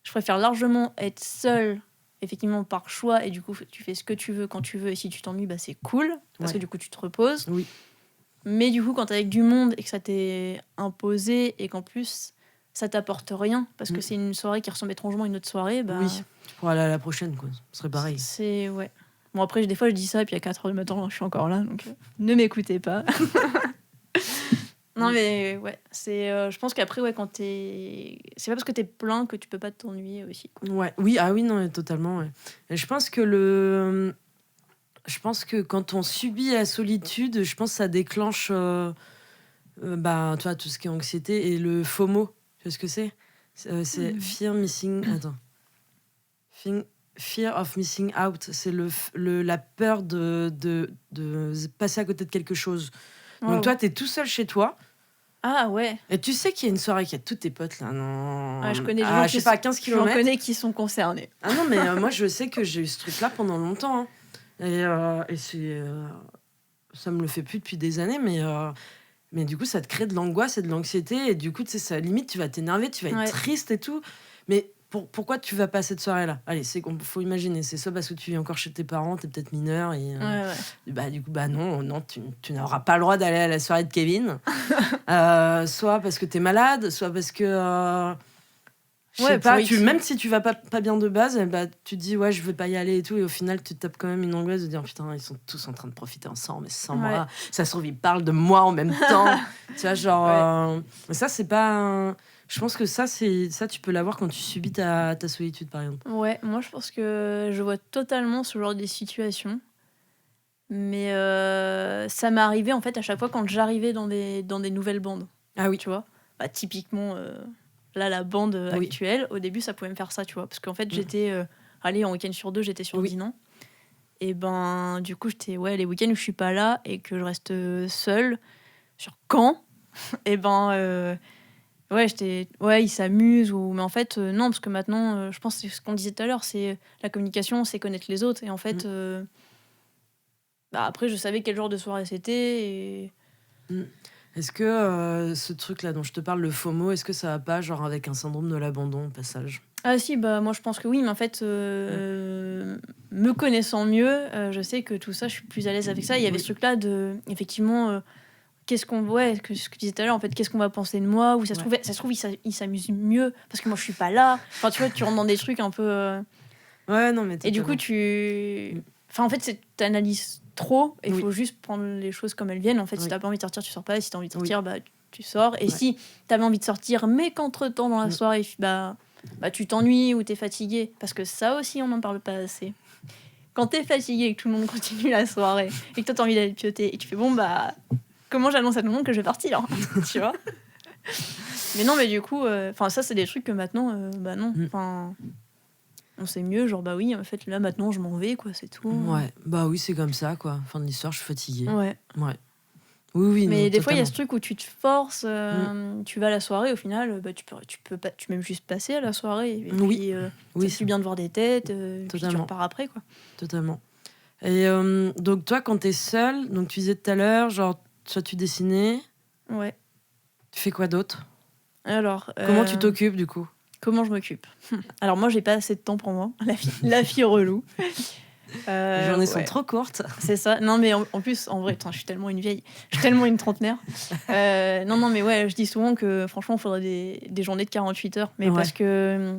S2: préfère largement être seule, effectivement, par choix, et du coup, tu fais ce que tu veux quand tu veux, et si tu t'ennuies, bah, c'est cool, parce que du coup, tu te reposes.
S1: Oui.
S2: Mais du coup, quand t'es avec du monde et que ça t'est imposé, et qu'en plus, ça t'apporte rien, parce que c'est une soirée qui ressemble étrangement à une autre soirée, bah...
S1: Oui, tu pourras aller à la prochaine, quoi. Ce serait pareil.
S2: Ouais. Bon, après, des fois, je dis ça, et puis à 4h du matin, je suis encore là, donc ne m'écoutez pas. Non, mais ouais, je pense qu'après, ouais, quand t'es... C'est pas parce que t'es plein que tu peux pas t'ennuyer aussi, quoi.
S1: Ouais, oui, non, totalement, ouais. Et je pense que quand on subit la solitude, je pense que ça déclenche tu vois, tout ce qui est anxiété, et le FOMO. Tu vois ce que c'est c'est Fear of missing out. C'est la peur de passer à côté de quelque chose. Donc toi, t'es tout seul chez toi.
S2: Ah ouais.
S1: Et tu sais qu'il y a une soirée qui a tous tes potes là, non?
S2: Ouais, je connais des gens
S1: je sais pas, à 15 km.
S2: J'en connais qui sont concernés.
S1: Ah non, mais moi je sais que j'ai eu ce truc-là pendant longtemps. Hein. Et c'est, ça me le fait plus depuis des années, mais du coup ça te crée de l'angoisse et de l'anxiété, et du coup tu sais, ça limite, tu vas t'énerver, tu vas être triste et tout. Mais pourquoi tu vas pas à cette soirée-là? Allez, faut imaginer, c'est soit parce que tu es encore chez tes parents, t'es peut-être mineur, et du coup, non, tu n'auras pas le droit d'aller à la soirée de Kevin. Soit parce que t'es malade, soit parce que... je sais pas, même si tu vas pas bien de base, tu te dis ouais, je vais pas y aller et tout, et au final tu te tapes quand même une angoisse de dire putain, ils sont tous en train de profiter ensemble, mais sans moi, ça se trouve ils parlent de moi en même temps. Tu vois, genre mais ça c'est pas je pense que ça tu peux l'avoir quand tu subis ta solitude, par exemple.
S2: Ouais, moi je pense que je vois totalement ce genre de situation, mais ça m'est arrivé en fait à chaque fois quand j'arrivais dans des nouvelles bandes.
S1: Ah oui,
S2: tu vois, typiquement là, la bande actuelle, au début, ça pouvait me faire ça, tu vois. Parce qu'en fait, j'étais... allez, en week-end sur 2, j'étais sur Dinan. Et ben, du coup, j'étais... Ouais, les week-ends où je suis pas là et que je reste seule sur Caen, et ben... ouais, j'étais... Ouais, ils s'amusent. Mais en fait, non, parce que maintenant, je pense que c'est ce qu'on disait tout à l'heure, c'est la communication, c'est connaître les autres. Et en fait... après, je savais quel genre de soirée c'était. Et...
S1: Est-ce que ce truc-là dont je te parle, le FOMO, est-ce que ça va pas genre avec un syndrome de l'abandon au passage?
S2: Ah si, moi je pense que oui, mais en fait, me connaissant mieux, je sais que tout ça, je suis plus à l'aise avec ça. Il y avait ce truc-là de, effectivement, qu'est-ce qu'on... Ouais, ce que je disais tout à l'heure, en fait, qu'est-ce qu'on va penser de moi? Ou ça se trouve, il s'amuse mieux parce que moi je suis pas là. Enfin, tu vois, tu rentres dans des trucs un peu...
S1: Ouais, non, mais
S2: et du coup, Enfin, en fait, t'analyses trop, et il faut juste prendre les choses comme elles viennent. En fait, si t'as pas envie de sortir, tu sors pas. Et si t'as envie de sortir, tu sors. Et si t'avais envie de sortir, mais qu'entre-temps, dans la soirée, tu t'ennuies ou t'es fatigué. Parce que ça aussi, on n'en parle pas assez. Quand t'es fatigué et que tout le monde continue la soirée, et que toi, t'as envie d'aller pioter, et tu fais comment j'annonce à tout le monde que je vais partir, tu vois? Mais non, mais du coup, ça, c'est des trucs que maintenant, non. On sait mieux, genre oui, en fait, là, maintenant, je m'en vais, quoi, c'est tout.
S1: Ouais, oui, c'est comme ça, quoi. Fin de l'histoire, je suis fatiguée.
S2: Ouais.
S1: Oui,
S2: mais
S1: non,
S2: des fois, il y a ce truc où tu te forces, tu vas à la soirée, au final, tu peux même juste passer à la soirée. Et puis, ça fait du bien de voir des têtes, puis tu repars après, quoi.
S1: Totalement. Et donc, toi, quand t'es seule, donc tu disais tout à l'heure, genre, soit tu dessinais.
S2: Ouais.
S1: Tu fais quoi d'autre?
S2: Alors...
S1: Comment tu t'occupes, du coup?
S2: Comment je m'occupe? Alors, moi, j'ai pas assez de temps pour moi. La fille relou.
S1: Les journées sont trop courtes.
S2: C'est ça. Non, mais en plus, en vrai, je suis tellement une vieille. Je suis tellement une trentenaire. Non, mais ouais, je dis souvent que franchement, il faudrait des journées de 48 heures. Mais parce que...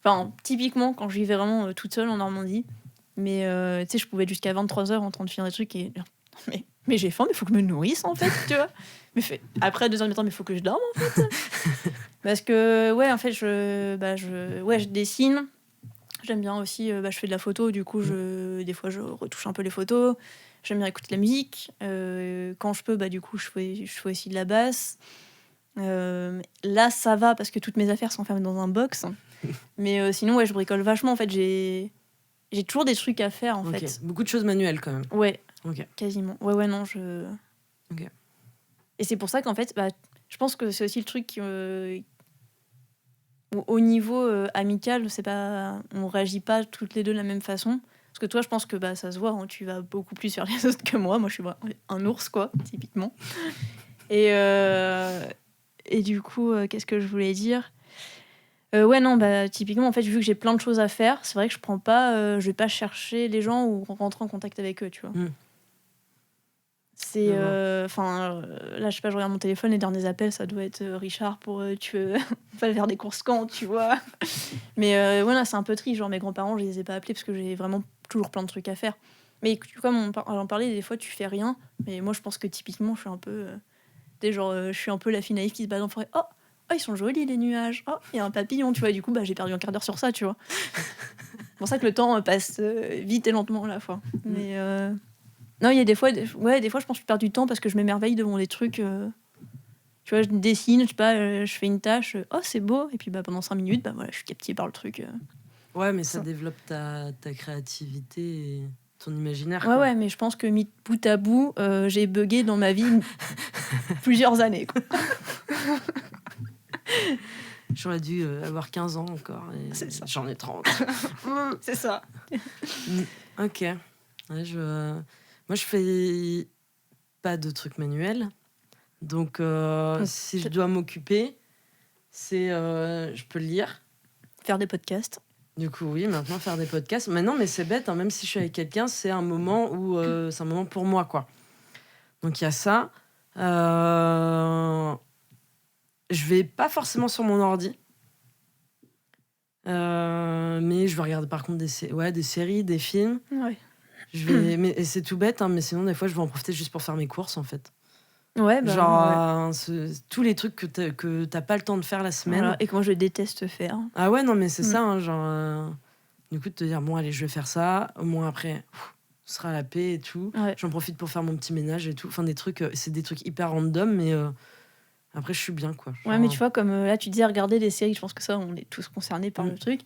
S2: Enfin, typiquement, quand je vivais vraiment toute seule en Normandie, mais tu sais, je pouvais être jusqu'à 23 heures en train de finir des trucs et... Mais j'ai faim, mais il faut que je me nourrisse, en fait, tu vois. Après 2 heures du temps, mais il faut que je dorme, en fait. Parce que, ouais, en fait, je dessine. J'aime bien aussi, je fais de la photo, du coup, des fois, je retouche un peu les photos. J'aime bien écouter de la musique. Quand je peux, du coup, je fais aussi de la basse. Là, ça va, parce que toutes mes affaires sont enfermées dans un box. Mais sinon, ouais, je bricole vachement. En fait, j'ai toujours des trucs à faire, en fait.
S1: Beaucoup de choses manuelles, quand même.
S2: Ouais, quasiment. Ouais, non,
S1: Ok.
S2: Et c'est pour ça qu'en fait, je pense que c'est aussi le truc qui... au niveau amical, on réagit pas toutes les deux de la même façon. Parce que toi, je pense que ça se voit, hein, tu vas beaucoup plus vers les autres que moi. Moi, je suis un ours, quoi, typiquement. Et du coup, qu'est-ce que je voulais dire? Ouais, non, typiquement, en fait, vu que j'ai plein de choses à faire, c'est vrai que je vais pas chercher les gens ou rentrer en contact avec eux, tu vois. C'est là, je sais pas, je regarde mon téléphone, les derniers appels, ça doit être Richard pour tu veux pas faire des courses quand, tu vois. Mais voilà, c'est un peu triste, genre mes grands-parents, je les ai pas appelés parce que j'ai vraiment toujours plein de trucs à faire. Mais comme on parlait, des fois tu fais rien, mais moi je pense que typiquement je suis un peu je suis un peu la fille naïve qui se bat dans la forêt. Oh, ils sont jolis les nuages. Oh, il y a un papillon, tu vois. Du coup, j'ai perdu un quart d'heure sur ça, tu vois. C'est pour ça que le temps passe vite et lentement à la fois. Mais non, il y a des fois, des fois, je pense que je perds du temps parce que je m'émerveille devant des trucs. Tu vois, je dessine, je sais pas, je fais une tâche. Oh, c'est beau. Et puis pendant 5 minutes, voilà, je suis captivée par le truc.
S1: Ouais, mais ça développe ta créativité et ton imaginaire.
S2: Ouais, ouais, mais je pense que mis bout à bout, j'ai bugué dans ma vie plusieurs années, quoi.
S1: J'aurais dû avoir 15 ans encore. Et
S2: c'est ça.
S1: J'en ai 30.
S2: C'est ça.
S1: Ok. Ouais, moi, je fais pas de trucs manuels. Donc, si je dois m'occuper, je peux lire.
S2: Faire des podcasts.
S1: Du coup, oui, maintenant faire des podcasts. Mais non, mais c'est bête, hein, même si je suis avec quelqu'un, c'est un moment où c'est un moment pour moi, quoi. Donc il y a ça. Je vais pas forcément sur mon ordi. Mais je vais regarder par contre des séries, des films.
S2: Ouais.
S1: Mais c'est tout bête, hein, mais sinon des fois je vais en profiter juste pour faire mes courses en fait.
S2: Ouais, bah,
S1: Genre tous les trucs que t'as pas le temps de faire la semaine.
S2: voilà. Et que moi je déteste faire.
S1: Ah ouais, non mais c'est ça, hein, genre du coup de te dire bon allez je vais faire ça, au moins après ce sera la paix et tout.
S2: Ouais.
S1: J'en profite pour faire mon petit ménage et tout. Enfin des trucs, c'est des trucs hyper random, mais après je suis bien quoi. Genre,
S2: Ouais, mais tu vois, comme là tu disais regarder des séries, je pense que ça on est tous concernés par le truc.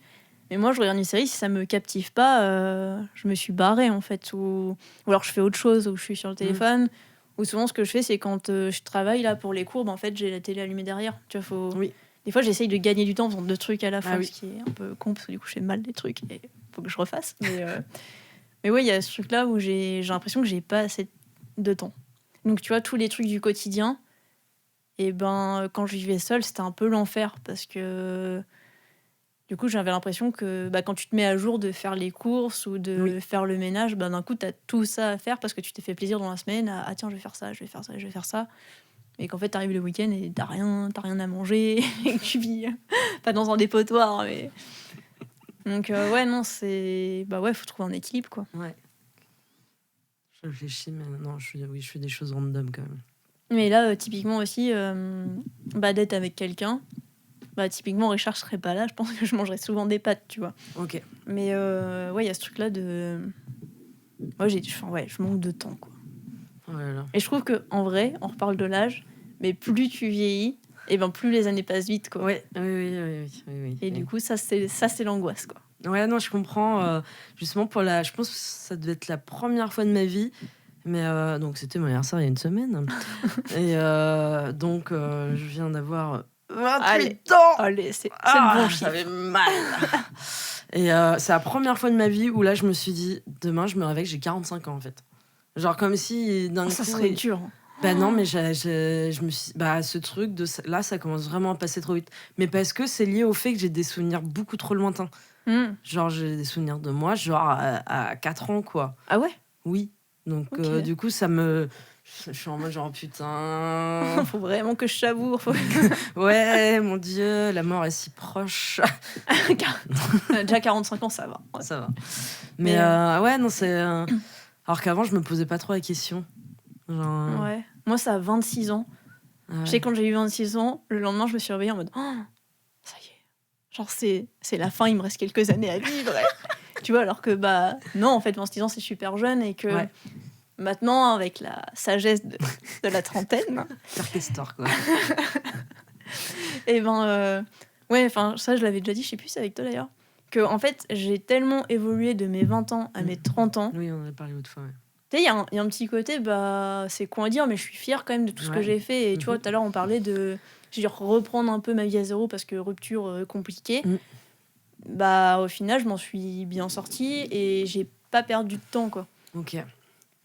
S2: Mais moi je regarde une série, si ça me captive pas, je me suis barrée en fait. Ou alors je fais autre chose, ou je suis sur le téléphone. Ou souvent ce que je fais c'est quand je travaille là pour les cours, en fait j'ai la télé allumée derrière. Tu vois,
S1: Oui.
S2: Des fois j'essaye de gagner du temps en faisant 2 trucs à la fois,
S1: Ah oui.
S2: ce qui est un peu con parce que du coup je fais mal des trucs et faut que je refasse. Mais ouais, il y a ce truc là où j'ai l'impression que j'ai pas assez de temps. Donc tu vois, tous les trucs du quotidien, et ben quand je vivais seule c'était un peu l'enfer parce que du coup j'avais l'impression que quand tu te mets à jour de faire les courses ou de faire le ménage, d'un coup t'as tout ça à faire parce que tu t'es fait plaisir dans la semaine ah tiens je vais faire ça, je vais faire ça, je vais faire ça, et qu'en fait t'arrives le week-end et t'as rien à manger et que tu vis pas dans un dépotoir mais... Donc ouais non c'est faut trouver un équilibre quoi.
S1: Ouais. Je réfléchis mais non je fais des choses random quand même.
S2: Mais là typiquement aussi d'être avec quelqu'un, typiquement Richard serait pas là, je pense que je mangerais souvent des pâtes, tu vois.
S1: Ok.
S2: Mais il y a ce truc là de je manque de temps quoi.
S1: Oh là là.
S2: Et je trouve que en vrai on reparle de l'âge, mais plus tu vieillis et plus les années passent vite quoi.
S1: Ouais, oui.
S2: Et du coup ça c'est l'angoisse quoi.
S1: Ouais, non, je comprends. Justement, je pense que ça devait être la première fois de ma vie. Mais donc, c'était mon anniversaire il y a une semaine. Et donc, je viens d'avoir 28 ans.
S2: Allez, c'est le bon chiffre.
S1: J'avais mal. Et c'est la première fois de ma vie où là, je me suis dit, demain, je me réveille, j'ai 45 ans, en fait. Genre, comme si d'un coup...
S2: Ça serait dur.
S1: Non, mais je me suis... ce truc, là, ça commence vraiment à passer trop vite. Mais parce que c'est lié au fait que j'ai des souvenirs beaucoup trop lointains. Genre, j'ai des souvenirs de moi, genre à 4 ans, quoi.
S2: Ah ouais?
S1: Oui. Donc,
S2: okay.
S1: Du coup, ça me... Je suis en mode genre, putain...
S2: Faut vraiment que je savoure.
S1: Ouais, mon Dieu, la mort est si proche.
S2: Déjà 45 ans, ça va.
S1: Ouais. Ça va. Mais ouais, non, c'est... Alors qu'avant, je me posais pas trop la question. Genre...
S2: Ouais. Moi, ça a 26 ans. Ah ouais. Je sais, quand j'ai eu 26 ans, le lendemain, je me suis réveillée en mode... Oh, ça y est. Genre, c'est la fin, il me reste quelques années à vivre. Tu vois, alors que, non, en fait, 26 ans, c'est super jeune et que... Ouais. Maintenant, avec la sagesse de la trentaine...
S1: Faire tes stores, quoi.
S2: Et ouais, enfin, ça, je l'avais déjà dit, je sais plus, c'est avec toi, d'ailleurs, que, en fait, j'ai tellement évolué de mes 20 ans à mes 30 ans...
S1: Oui, on en a parlé l'autre fois, ouais.
S2: Tu sais, il y a un petit côté, c'est con à dire, mais je suis fière quand même de tout ce que j'ai fait. Et tu vois, tout à l'heure, on parlait de... J'ai dû reprendre un peu ma vie à zéro parce que rupture compliquée. Au final, je m'en suis bien sortie et j'ai pas perdu de temps, quoi.
S1: Ok.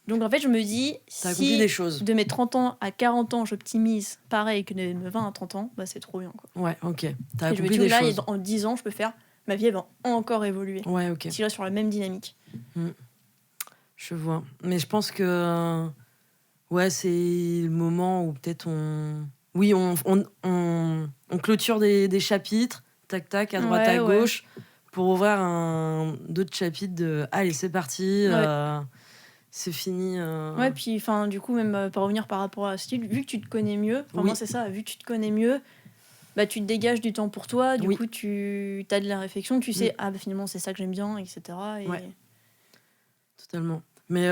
S2: Donc, en fait, je me dis, si
S1: des choses.
S2: De mes 30 ans à 40 ans, j'optimise pareil que de mes 20 à 30 ans, c'est trop bien, quoi.
S1: Ouais, ok. T'as
S2: et
S1: accompli des
S2: là,
S1: choses.
S2: En 10 ans, je peux faire... Ma vie, elle va encore évoluer.
S1: Ouais, ok.
S2: Si je reste sur la même dynamique.
S1: Je vois. Mais je pense que... Ouais, c'est le moment où peut-être on... Oui, on clôture des chapitres, tac, à droite, à gauche, pour ouvrir d'autres chapitres de... Allez, c'est parti, c'est fini.
S2: Ouais, puis du coup, même pour revenir par rapport à style, vu que tu te connais mieux, moi c'est ça, vu que tu te connais mieux, tu te dégages du temps pour toi, du coup tu as de la réflexion, tu sais, finalement c'est ça que j'aime bien, etc. Et...
S1: Ouais. Totalement. Mais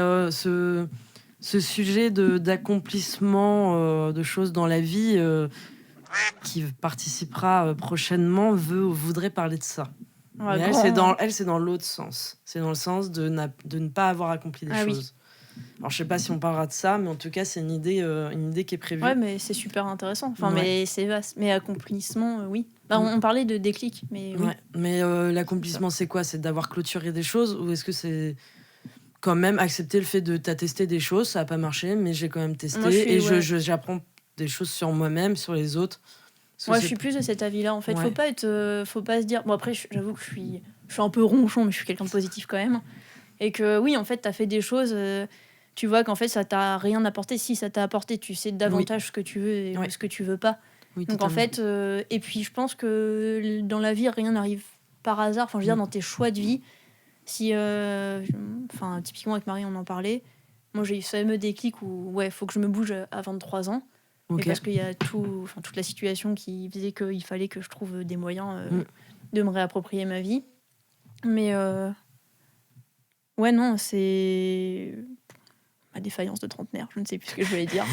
S1: ce sujet d'accomplissement de choses dans la vie qui participera prochainement voudrait parler de ça.
S2: Ouais,
S1: mais elle, c'est dans l'autre sens. C'est dans le sens de ne pas avoir accompli des choses. Oui. Alors, je sais pas si on parlera de ça, mais en tout cas, c'est une idée qui est prévue.
S2: Ouais, mais c'est super intéressant. Mais c'est vaste. Mais accomplissement, oui. On parlait de déclic, mais oui.
S1: Ouais. Mais l'accomplissement, c'est quoi ? C'est d'avoir clôturé des choses, ou est-ce que c'est... quand même accepter le fait de t'as testé des choses, ça a pas marché, mais j'ai quand même testé. J'apprends des choses sur moi-même, sur les autres,
S2: Moi, je suis plus de cet avis-là. En fait, faut pas se dire. Bon, après, j'avoue que je suis un peu ronchon, mais je suis quelqu'un de positif quand même. Et que oui, en fait, t'as fait des choses. Tu vois qu'en fait, ça t'a rien apporté. Si ça t'a apporté, tu sais davantage ce que tu veux et ce que tu veux pas.
S1: Oui,
S2: donc en fait, et puis je pense que dans la vie, rien n'arrive par hasard. Enfin, je veux dire, dans tes choix de vie, si, typiquement avec Marie, on en parlait. Moi, j'ai eu ce fameux déclic où faut que je me bouge à 23 ans. Et parce qu'il y a toute la situation qui faisait qu'il fallait que je trouve des moyens de me réapproprier ma vie. Mais non, c'est ma défaillance de trentenaire, je ne sais plus ce que je voulais dire.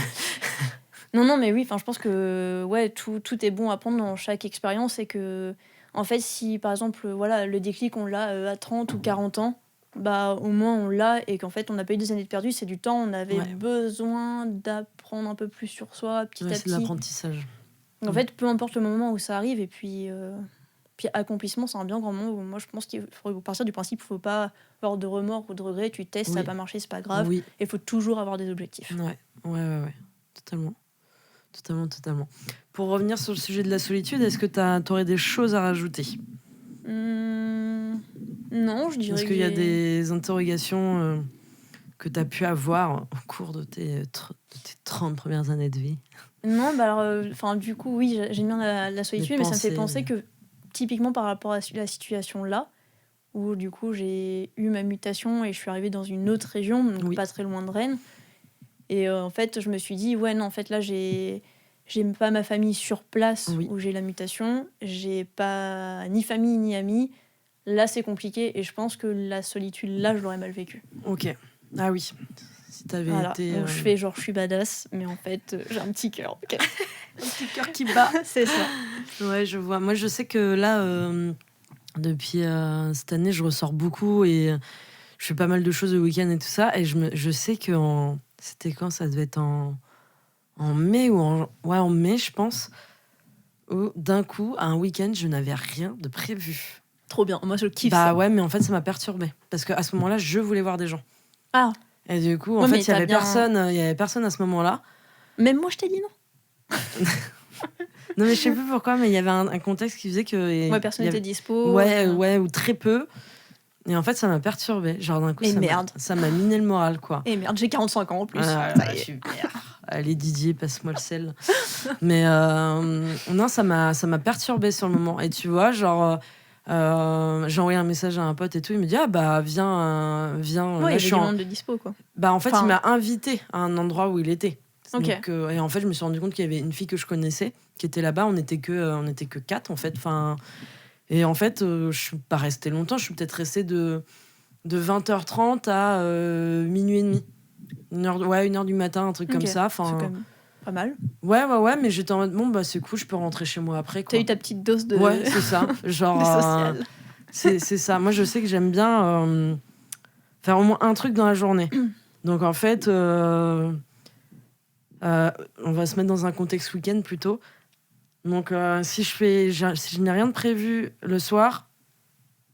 S2: non, mais oui, je pense que tout est bon à prendre dans chaque expérience et que, en fait, si par exemple, le déclic, on l'a à 30 ou 40 ans, bah au moins on l'a et qu'en fait on n'a pas eu des années de perdu, c'est du temps, on avait besoin d'apprendre un peu plus sur soi petit à petit.
S1: C'est de l'apprentissage.
S2: En fait, peu importe le moment où ça arrive, et puis accomplissement, c'est un bien grand mot. Moi, je pense qu'il faut partir du principe qu'il ne faut pas avoir de remords ou de regrets. Tu testes, ça n'a pas marché, c'est pas grave. Et il faut toujours avoir des objectifs.
S1: Ouais. Totalement. Pour revenir sur le sujet de la solitude, est-ce que tu aurais des choses à rajouter ?
S2: Non, je dirais.
S1: Est-ce qu'il y a des interrogations que tu as pu avoir au cours de tes 30 premières années de vie ?
S2: Non, du coup, oui, j'aime bien la solitude, mais ça me fait penser que, typiquement par rapport à la situation là, où du coup j'ai eu ma mutation et je suis arrivée dans une autre région, donc pas très loin de Rennes. Et en fait, je me suis dit, en fait, là, j'ai pas ma famille sur place où j'ai la mutation, j'ai pas ni famille ni amis. Là, c'est compliqué et je pense que la solitude, là, je l'aurais mal vécue.
S1: Ok. Ah oui. Si t'avais été.
S2: Donc, je fais genre, je suis badass, mais en fait, j'ai un petit cœur. Okay.
S1: Un petit cœur qui bat.
S2: C'est ça.
S1: Ouais, je vois. Moi, je sais que là, depuis cette année, je ressors beaucoup et je fais pas mal de choses le week-end et tout ça. Et je sais que c'était quand ? Ça devait être en mai ou en mai, je pense. Où d'un coup, à un week-end, je n'avais rien de prévu.
S2: Trop bien. Moi, je kiffe
S1: ça.
S2: ça.
S1: Ouais, mais en fait, ça m'a perturbée. Parce qu'à ce moment-là, je voulais voir des gens.
S2: Ah.
S1: Et du coup, en fait, il y avait personne à ce moment-là.
S2: Même moi, je t'ai dit non.
S1: Non, mais je sais plus pourquoi, mais il y avait un contexte qui faisait que...
S2: personne n'était dispo.
S1: Ouais, ou très peu. Et en fait, ça m'a perturbée. Genre, d'un coup, ça m'a miné le moral, quoi.
S2: Et merde, j'ai 45 ans en plus.
S1: Super. Allez, Didier, passe-moi le sel. Mais non, ça m'a perturbée sur le moment. Et tu vois, genre... j'ai envoyé un message à un pote et tout, il me dit viens
S2: là, je suis en de dispo, quoi.
S1: En fait il m'a invité à un endroit où il était.
S2: Okay.
S1: Donc, et en fait je me suis rendu compte qu'il y avait une fille que je connaissais qui était là-bas, on était que 4 en fait, et en fait je suis pas restée longtemps, je suis peut-être restée de 20h30 à minuit et demi, 1h du matin, un truc comme ça,
S2: c'est quand même pas mal.
S1: Ouais, mais j'étais en mode c'est cool, je peux rentrer chez moi après, quoi.
S2: T'as eu ta petite dose de...
S1: Ouais, c'est ça. Genre,
S2: social.
S1: C'est ça. Moi, je sais que j'aime bien faire au moins un truc dans la journée. Donc, en fait, on va se mettre dans un contexte week-end plutôt. Donc, si je n'ai rien de prévu le soir,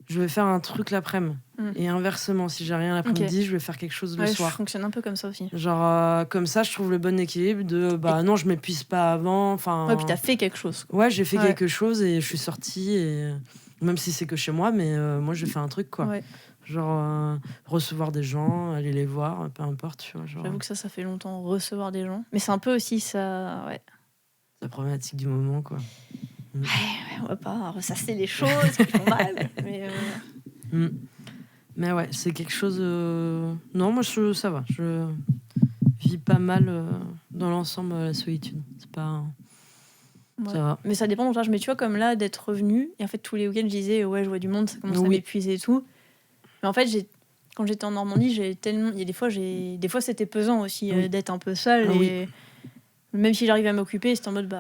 S1: je vais faire un truc l'après-midi. Et inversement, si j'ai rien l'après-midi, je vais faire quelque chose le soir.
S2: Je fonctionne un peu comme ça aussi.
S1: Genre, comme ça, je trouve le bon équilibre de non, je m'épuise pas avant.
S2: Ouais, puis t'as fait quelque chose, quoi.
S1: Ouais, j'ai fait quelque chose et je suis sortie. Et... Même si c'est que chez moi, mais moi, j'ai fait un truc, quoi. Ouais. Genre, recevoir des gens, aller les voir, peu importe, tu vois. Genre...
S2: J'avoue que ça fait longtemps, recevoir des gens. Mais c'est un peu aussi ça,
S1: la problématique du moment, quoi.
S2: Ouais, on va pas ressasser les choses qui font mal, mais...
S1: Mais ouais, c'est quelque chose... Non, moi, ça va. Je vis pas mal dans l'ensemble la solitude. C'est pas... Ça va.
S2: Mais ça dépend. Mais tu vois, comme là, d'être revenue, et en fait, tous les week-ends, je disais, je vois du monde, ça commence à m'épuiser et tout. Mais en fait, quand j'étais en Normandie, il y a des fois, c'était pesant aussi d'être un peu seule. Et même si j'arrivais à m'occuper, c'était en mode,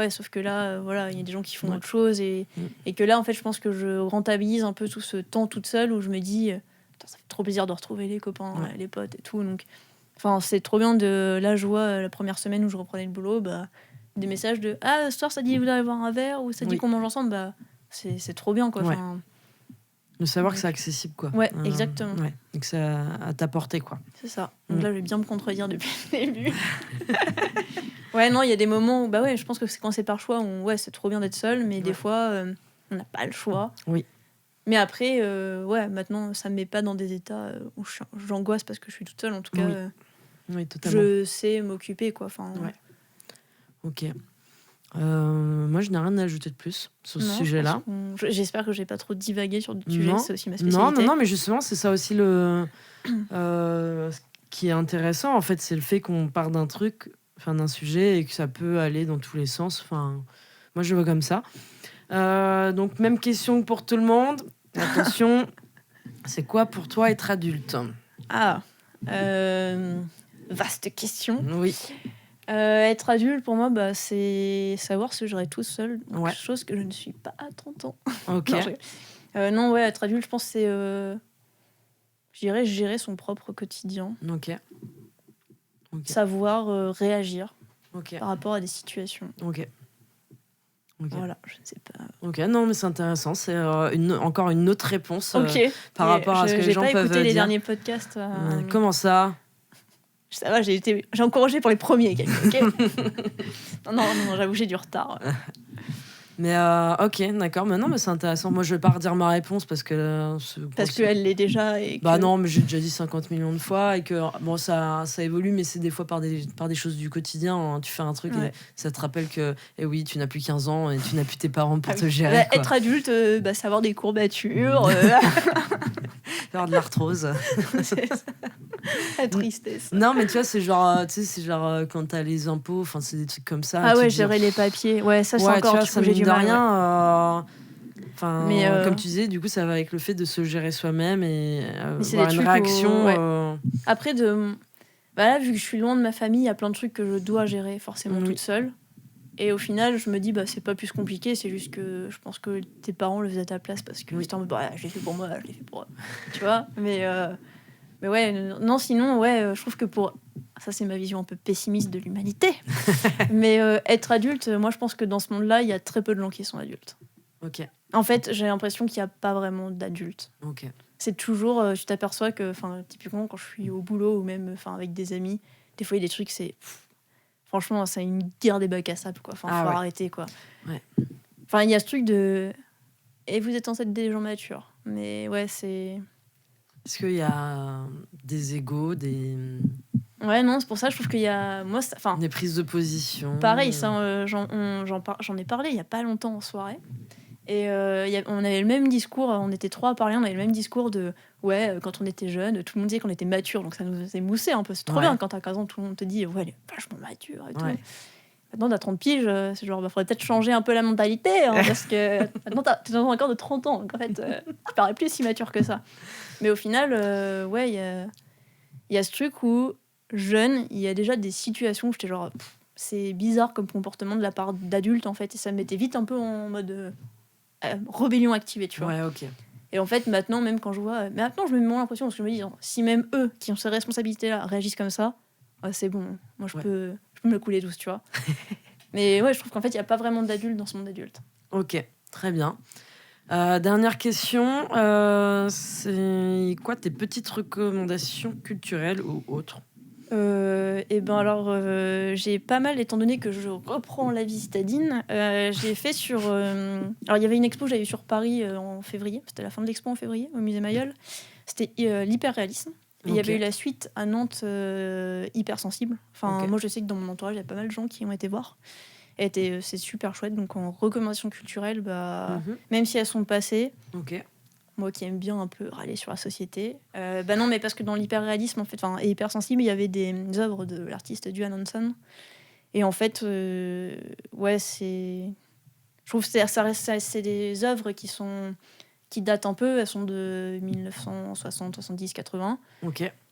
S2: sauf que là, il y a des gens qui font autre chose. Et que là, en fait, je pense que je rentabilise un peu tout ce temps toute seule où je me dis, ça fait trop plaisir de retrouver les copains, les potes et tout. Donc, c'est trop bien de... Là, je vois la première semaine où je reprenais le boulot, des messages de ce soir ça dit vous allez boire un verre ou ça dit qu'on mange ensemble, c'est trop bien, quoi.
S1: De savoir que c'est accessible, quoi.
S2: Ouais, exactement.
S1: Ouais, et que c'est à ta portée, quoi.
S2: C'est ça. Donc là, je vais bien me contredire depuis le début. Ouais, non, il y a des moments où, bah ouais, je pense que c'est quand c'est par choix, ouais, c'est trop bien d'être seul, mais des fois, on n'a pas le choix.
S1: Oui.
S2: Mais après, ouais, maintenant, ça me met pas dans des états où j'angoisse parce que je suis toute seule. En tout cas,
S1: oui, totalement.
S2: je sais m'occuper, quoi. Enfin,
S1: ouais. Ok. Moi, je n'ai rien à ajouter de plus sur ce sujet-là.
S2: J'espère que j'ai pas trop divagué sur le sujet, c'est aussi ma spécialité.
S1: Non, mais justement, c'est ça aussi ce qui est intéressant, en fait, c'est le fait qu'on part d'un sujet et que ça peut aller dans tous les sens. Enfin, moi, je le vois comme ça. Donc, même question pour tout le monde. Attention, c'est quoi pour toi être adulte ?
S2: Ah, vaste question.
S1: Oui.
S2: Être adulte, pour moi, bah, c'est savoir se gérer tout seul.
S1: Ouais.
S2: Chose que je ne suis pas à 30 ans.
S1: Ok.
S2: Non, ouais, être adulte, je pense que c'est... je dirais gérer son propre quotidien.
S1: Ok.
S2: Savoir réagir
S1: Ok.
S2: par rapport à des situations.
S1: Ok.
S2: Voilà, je ne sais pas.
S1: Ok, non, mais c'est intéressant. C'est encore une autre réponse par
S2: Et
S1: rapport à ce que les gens peuvent dire.
S2: J'ai pas écouté les derniers podcasts.
S1: Comment ça ?
S2: Ça va, j'ai encouragé pour les premiers. Okay. non, j'avoue, j'ai du retard.
S1: Mais ok, d'accord. Mais non, mais c'est intéressant. Moi, je vais pas redire ma réponse parce que...
S2: parce qu'elle l'est déjà. Et
S1: bah non, mais j'ai déjà dit 50 millions de fois et que bon, ça évolue, mais c'est des fois par des choses du quotidien. Hein. Tu fais un truc et ça te rappelle que, oui, tu n'as plus 15 ans et tu n'as plus tes parents pour te gérer. Quoi.
S2: Être adulte, savoir des courbatures.
S1: Faire de l'arthrose.
S2: La tristesse.
S1: Non, mais tu vois, c'est genre, quand t'as les impôts, enfin, c'est des trucs comme ça.
S2: Ah ouais, gérer les papiers. Ouais, ça, c'est encore
S1: tu vois, ça
S2: j'ai du mal.
S1: Rien.
S2: Mais
S1: comme tu disais, du coup, ça va avec le fait de se gérer soi-même et
S2: avoir
S1: une réaction.
S2: Après, là, vu que je suis loin de ma famille, il y a plein de trucs que je dois gérer forcément toute seule. Et au final, je me dis, c'est pas plus compliqué, c'est juste que je pense que tes parents le faisaient à ta place parce que c'était en mode, je l'ai fait pour moi, je l'ai fait pour eux. Tu vois ? Mais ouais, non, sinon, je trouve que ça, c'est ma vision un peu pessimiste de l'humanité. Mais être adulte, moi, je pense que dans ce monde-là, il y a très peu de gens qui sont adultes.
S1: Ok.
S2: En fait, j'ai l'impression qu'il n'y a pas vraiment d'adultes.
S1: Ok.
S2: C'est toujours, tu t'aperçois que, typiquement, quand je suis au boulot ou même avec des amis, des fois, il y a des trucs, franchement, c'est une guerre des bacs à sable, quoi. Faut arrêter, quoi.
S1: Ouais.
S2: Enfin, il y a ce truc de... Et vous êtes censé être des gens matures. Mais ouais, c'est...
S1: Est-ce qu'il y a des égos, des...
S2: Ouais, non, c'est pour ça, je trouve qu'il y a...
S1: des prises de position.
S2: Pareil, ça, j'en ai parlé il n'y a pas longtemps en soirée. Et on avait le même discours, on était 3 à parler, on avait le même discours de... Ouais, quand on était jeunes, tout le monde disait qu'on était mature, donc ça nous émoussait un peu. C'est trop bien quand t'as 15 ans, tout le monde te dit, ouais, elle est vachement mature et tout. Maintenant, t'as 30 piges, c'est genre, faudrait peut-être changer un peu la mentalité, hein, parce que maintenant, t'es dans un corps de 30 ans, donc en fait, tu parais plus si mature que ça. Mais au final, il y a ce truc où, jeune, il y a déjà des situations où j'étais genre, c'est bizarre comme comportement de la part d'adultes, en fait, et ça me mettait vite un peu en mode rébellion activée, tu vois.
S1: Ouais, ok.
S2: Et en fait, maintenant, même quand je vois... Mais maintenant, je me mets moins l'impression, parce que je me dis, si même eux, qui ont ces responsabilités-là, réagissent comme ça, c'est bon, moi, je peux me le couler douce, tu vois. Mais ouais, je trouve qu'en fait, il n'y a pas vraiment d'adultes dans ce monde d'adulte.
S1: Ok, très bien. Dernière question, c'est quoi tes petites recommandations culturelles ou autres ?
S2: Et ben alors, j'ai pas mal, étant donné que je reprends la vie citadine, j'ai fait sur... alors, il y avait une expo que j'avais vue sur Paris en février, c'était la fin de l'expo en février, au musée Mayol. C'était l'hyperréalisme. Et il y avait eu la suite à Nantes, hypersensible. Enfin, moi, je sais que dans mon entourage, il y a pas mal de gens qui ont été voir. Et c'est super chouette. Donc, en recommandation culturelle, même si elles sont passées... Moi qui aime bien un peu râler sur la société. Non, mais parce que dans l'hyperréalisme, en fait, et hypersensible, il y avait des œuvres de l'artiste Duane Hanson. Et en fait, c'est... Je trouve que c'est des œuvres qui datent un peu. Elles sont de 1960, 70, 80.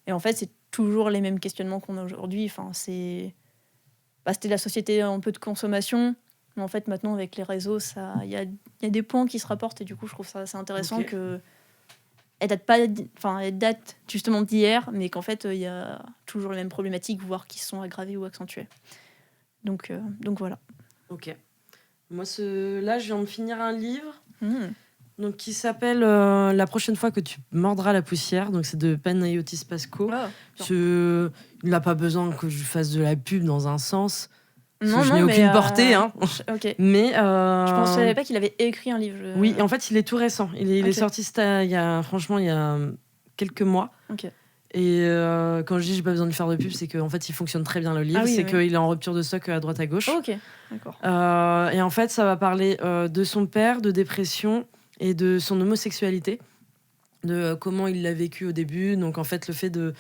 S2: Et en fait, c'est toujours les mêmes questionnements qu'on a aujourd'hui. Enfin, c'était la société un peu de consommation. Mais en fait, maintenant, avec les réseaux, il y a des points qui se rapportent. Et du coup, je trouve ça assez intéressant qu'elle date justement d'hier, mais qu'en fait, il y a toujours les mêmes problématiques, voire qui se sont aggravées ou accentuées. Donc voilà.
S1: Ok. Moi, là, je viens de finir un livre Donc, qui s'appelle La prochaine fois que tu mordras la poussière. Donc, c'est de Panayotis Pasco. Il n'a pas besoin que je fasse de la pub dans un sens.
S2: Non,
S1: je n'ai aucune portée. Hein.
S2: Ok.
S1: Mais,
S2: je pensais pas qu'il avait écrit un livre.
S1: Oui, en fait, il est tout récent. Il est sorti il y a quelques mois.
S2: Ok.
S1: Et quand je dis j'ai pas besoin de faire de pub, c'est qu'en fait, il fonctionne très bien le livre. Qu'il est en rupture de stock à droite à gauche.
S2: Ok, d'accord.
S1: Et en fait, ça va parler de son père, de dépression et de son homosexualité, de comment il l'a vécu au début. Donc en fait, le fait de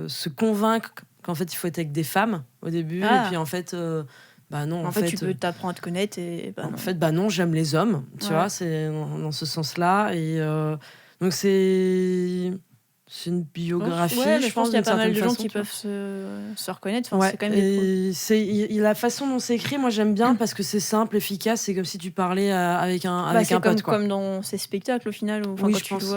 S1: se convaincre qu'en fait il faut être avec des femmes au début, et puis en fait non,
S2: en fait tu peux t'apprendre à te connaître et
S1: en fait non, j'aime les hommes, tu vois, c'est dans ce sens-là. Et donc c'est une biographie.
S2: Je pense qu'il y a pas mal de gens qui peuvent se reconnaître. Enfin, c'est quand même
S1: la façon dont c'est écrit, moi j'aime bien parce que c'est simple, efficace. C'est comme si tu parlais avec un pote.
S2: Comme dans ces spectacles au final.
S1: Oui, je pense.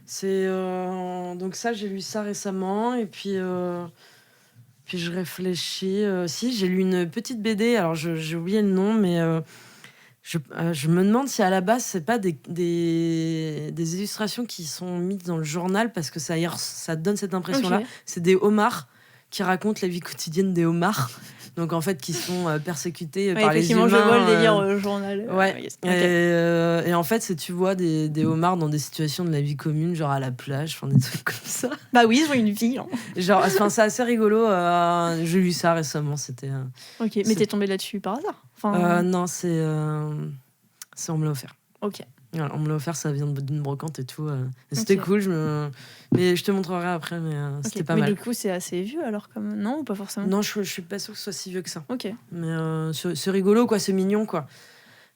S1: C'est donc ça, j'ai lu ça récemment, et puis je réfléchis. Si, j'ai lu une petite BD. Alors j'ai oublié le nom, mais je me demande si à la base c'est pas des illustrations qui sont mises dans le journal, parce que ça donne cette impression-là. Okay. C'est des homards qui racontent la vie quotidienne des homards. Donc en fait, qui sont persécutés par les humains.
S2: Je vois le délire au journal.
S1: Ouais. Et en fait, tu vois des homards dans des situations de la vie commune, genre à la plage, des trucs comme ça.
S2: Bah oui, ils ont une vie. Hein.
S1: Genre, c'est assez rigolo. J'ai lu ça récemment. C'était.
S2: Ok, mais t'es tombée là-dessus par hasard?
S1: Non, on me l'a offert.
S2: Ok.
S1: Alors, on me l'a offert, ça vient d'une brocante et tout. C'était cool. Mais je te montrerai après, mais c'était pas mal.
S2: Mais du coup, c'est assez vieux alors, non, ou pas forcément?
S1: Non, je suis pas sûre que ce soit si vieux que ça.
S2: Ok.
S1: Mais c'est rigolo, quoi, c'est mignon, quoi.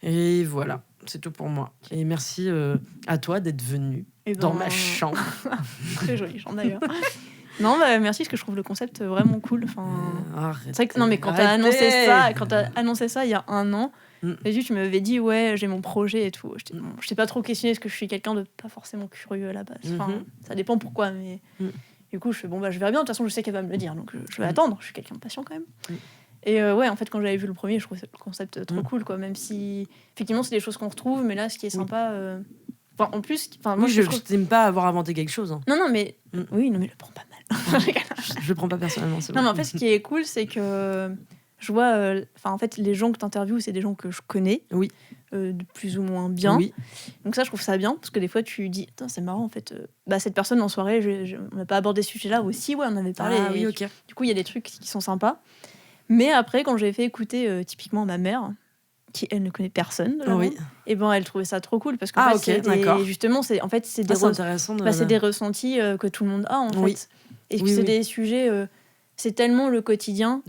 S1: Et voilà, c'est tout pour moi. Et merci à toi d'être venu dans ma chambre.
S2: Très jolie chambre d'ailleurs. Non, merci, parce que je trouve le concept vraiment cool. C'est vrai que non, mais quand t'as annoncé ça il y a 1 an, tu m'avais dit j'ai mon projet et tout. Je t'ai pas trop questionné, parce que je suis quelqu'un de pas forcément curieux à la base. Ça dépend pourquoi, mais du coup je fais je verrai bien. De toute façon, je sais qu'elle va me le dire, donc je vais attendre. Je suis quelqu'un de patient quand même. Et en fait, quand j'avais vu le premier, je trouvais le concept trop cool, quoi. Même si effectivement c'est des choses qu'on retrouve, mais là, ce qui est sympa. En plus, moi
S1: je t'aime pas avoir inventé quelque chose. Hein.
S2: Non, mais oui, non, mais le prends pas mal.
S1: Je le prends pas personnellement.
S2: Non, mais en fait, ce qui est cool, c'est que je vois, en fait, les gens que t'interviews, c'est des gens que je connais, de plus ou moins bien. Oui. Donc ça, je trouve ça bien, parce que des fois, tu dis, c'est marrant, en fait, cette personne en soirée, on n'a pas abordé ce sujet-là aussi, on en avait parlé.
S1: Ah oui, ok.
S2: Du coup, il y a des trucs qui sont sympas. Mais après, quand j'ai fait écouter typiquement ma mère, qui elle ne connaît personne de la bande, et elle trouvait ça trop cool, parce qu'en fait, justement, c'est des ressentis que tout le monde a, en fait. Et que c'est des sujets, c'est tellement le quotidien,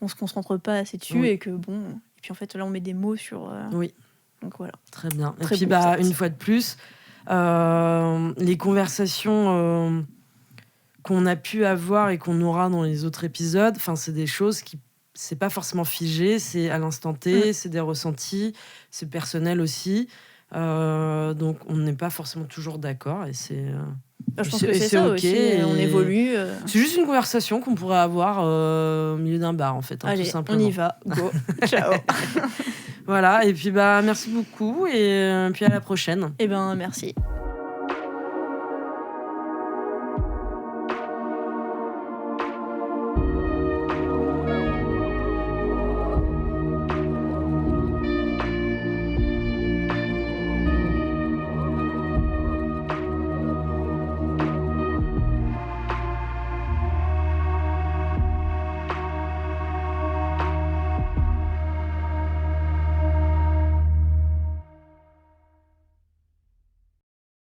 S2: on se concentre pas assez dessus, et que bon, et puis en fait là on met des mots sur. Donc voilà.
S1: Très bien. Et puis une fois de plus, les conversations qu'on a pu avoir et qu'on aura dans les autres épisodes, c'est des choses qui c'est pas forcément figé, c'est à l'instant T, c'est des ressentis, c'est personnel aussi. Donc on n'est pas forcément toujours d'accord, et c'est.
S2: Je pense que c'est ça aussi, on évolue.
S1: C'est juste une conversation qu'on pourrait avoir au milieu d'un bar, en fait.
S2: Allez,
S1: tout simplement.
S2: On y va, go, ciao.
S1: Voilà, et puis merci beaucoup, et puis à la prochaine.
S2: Merci.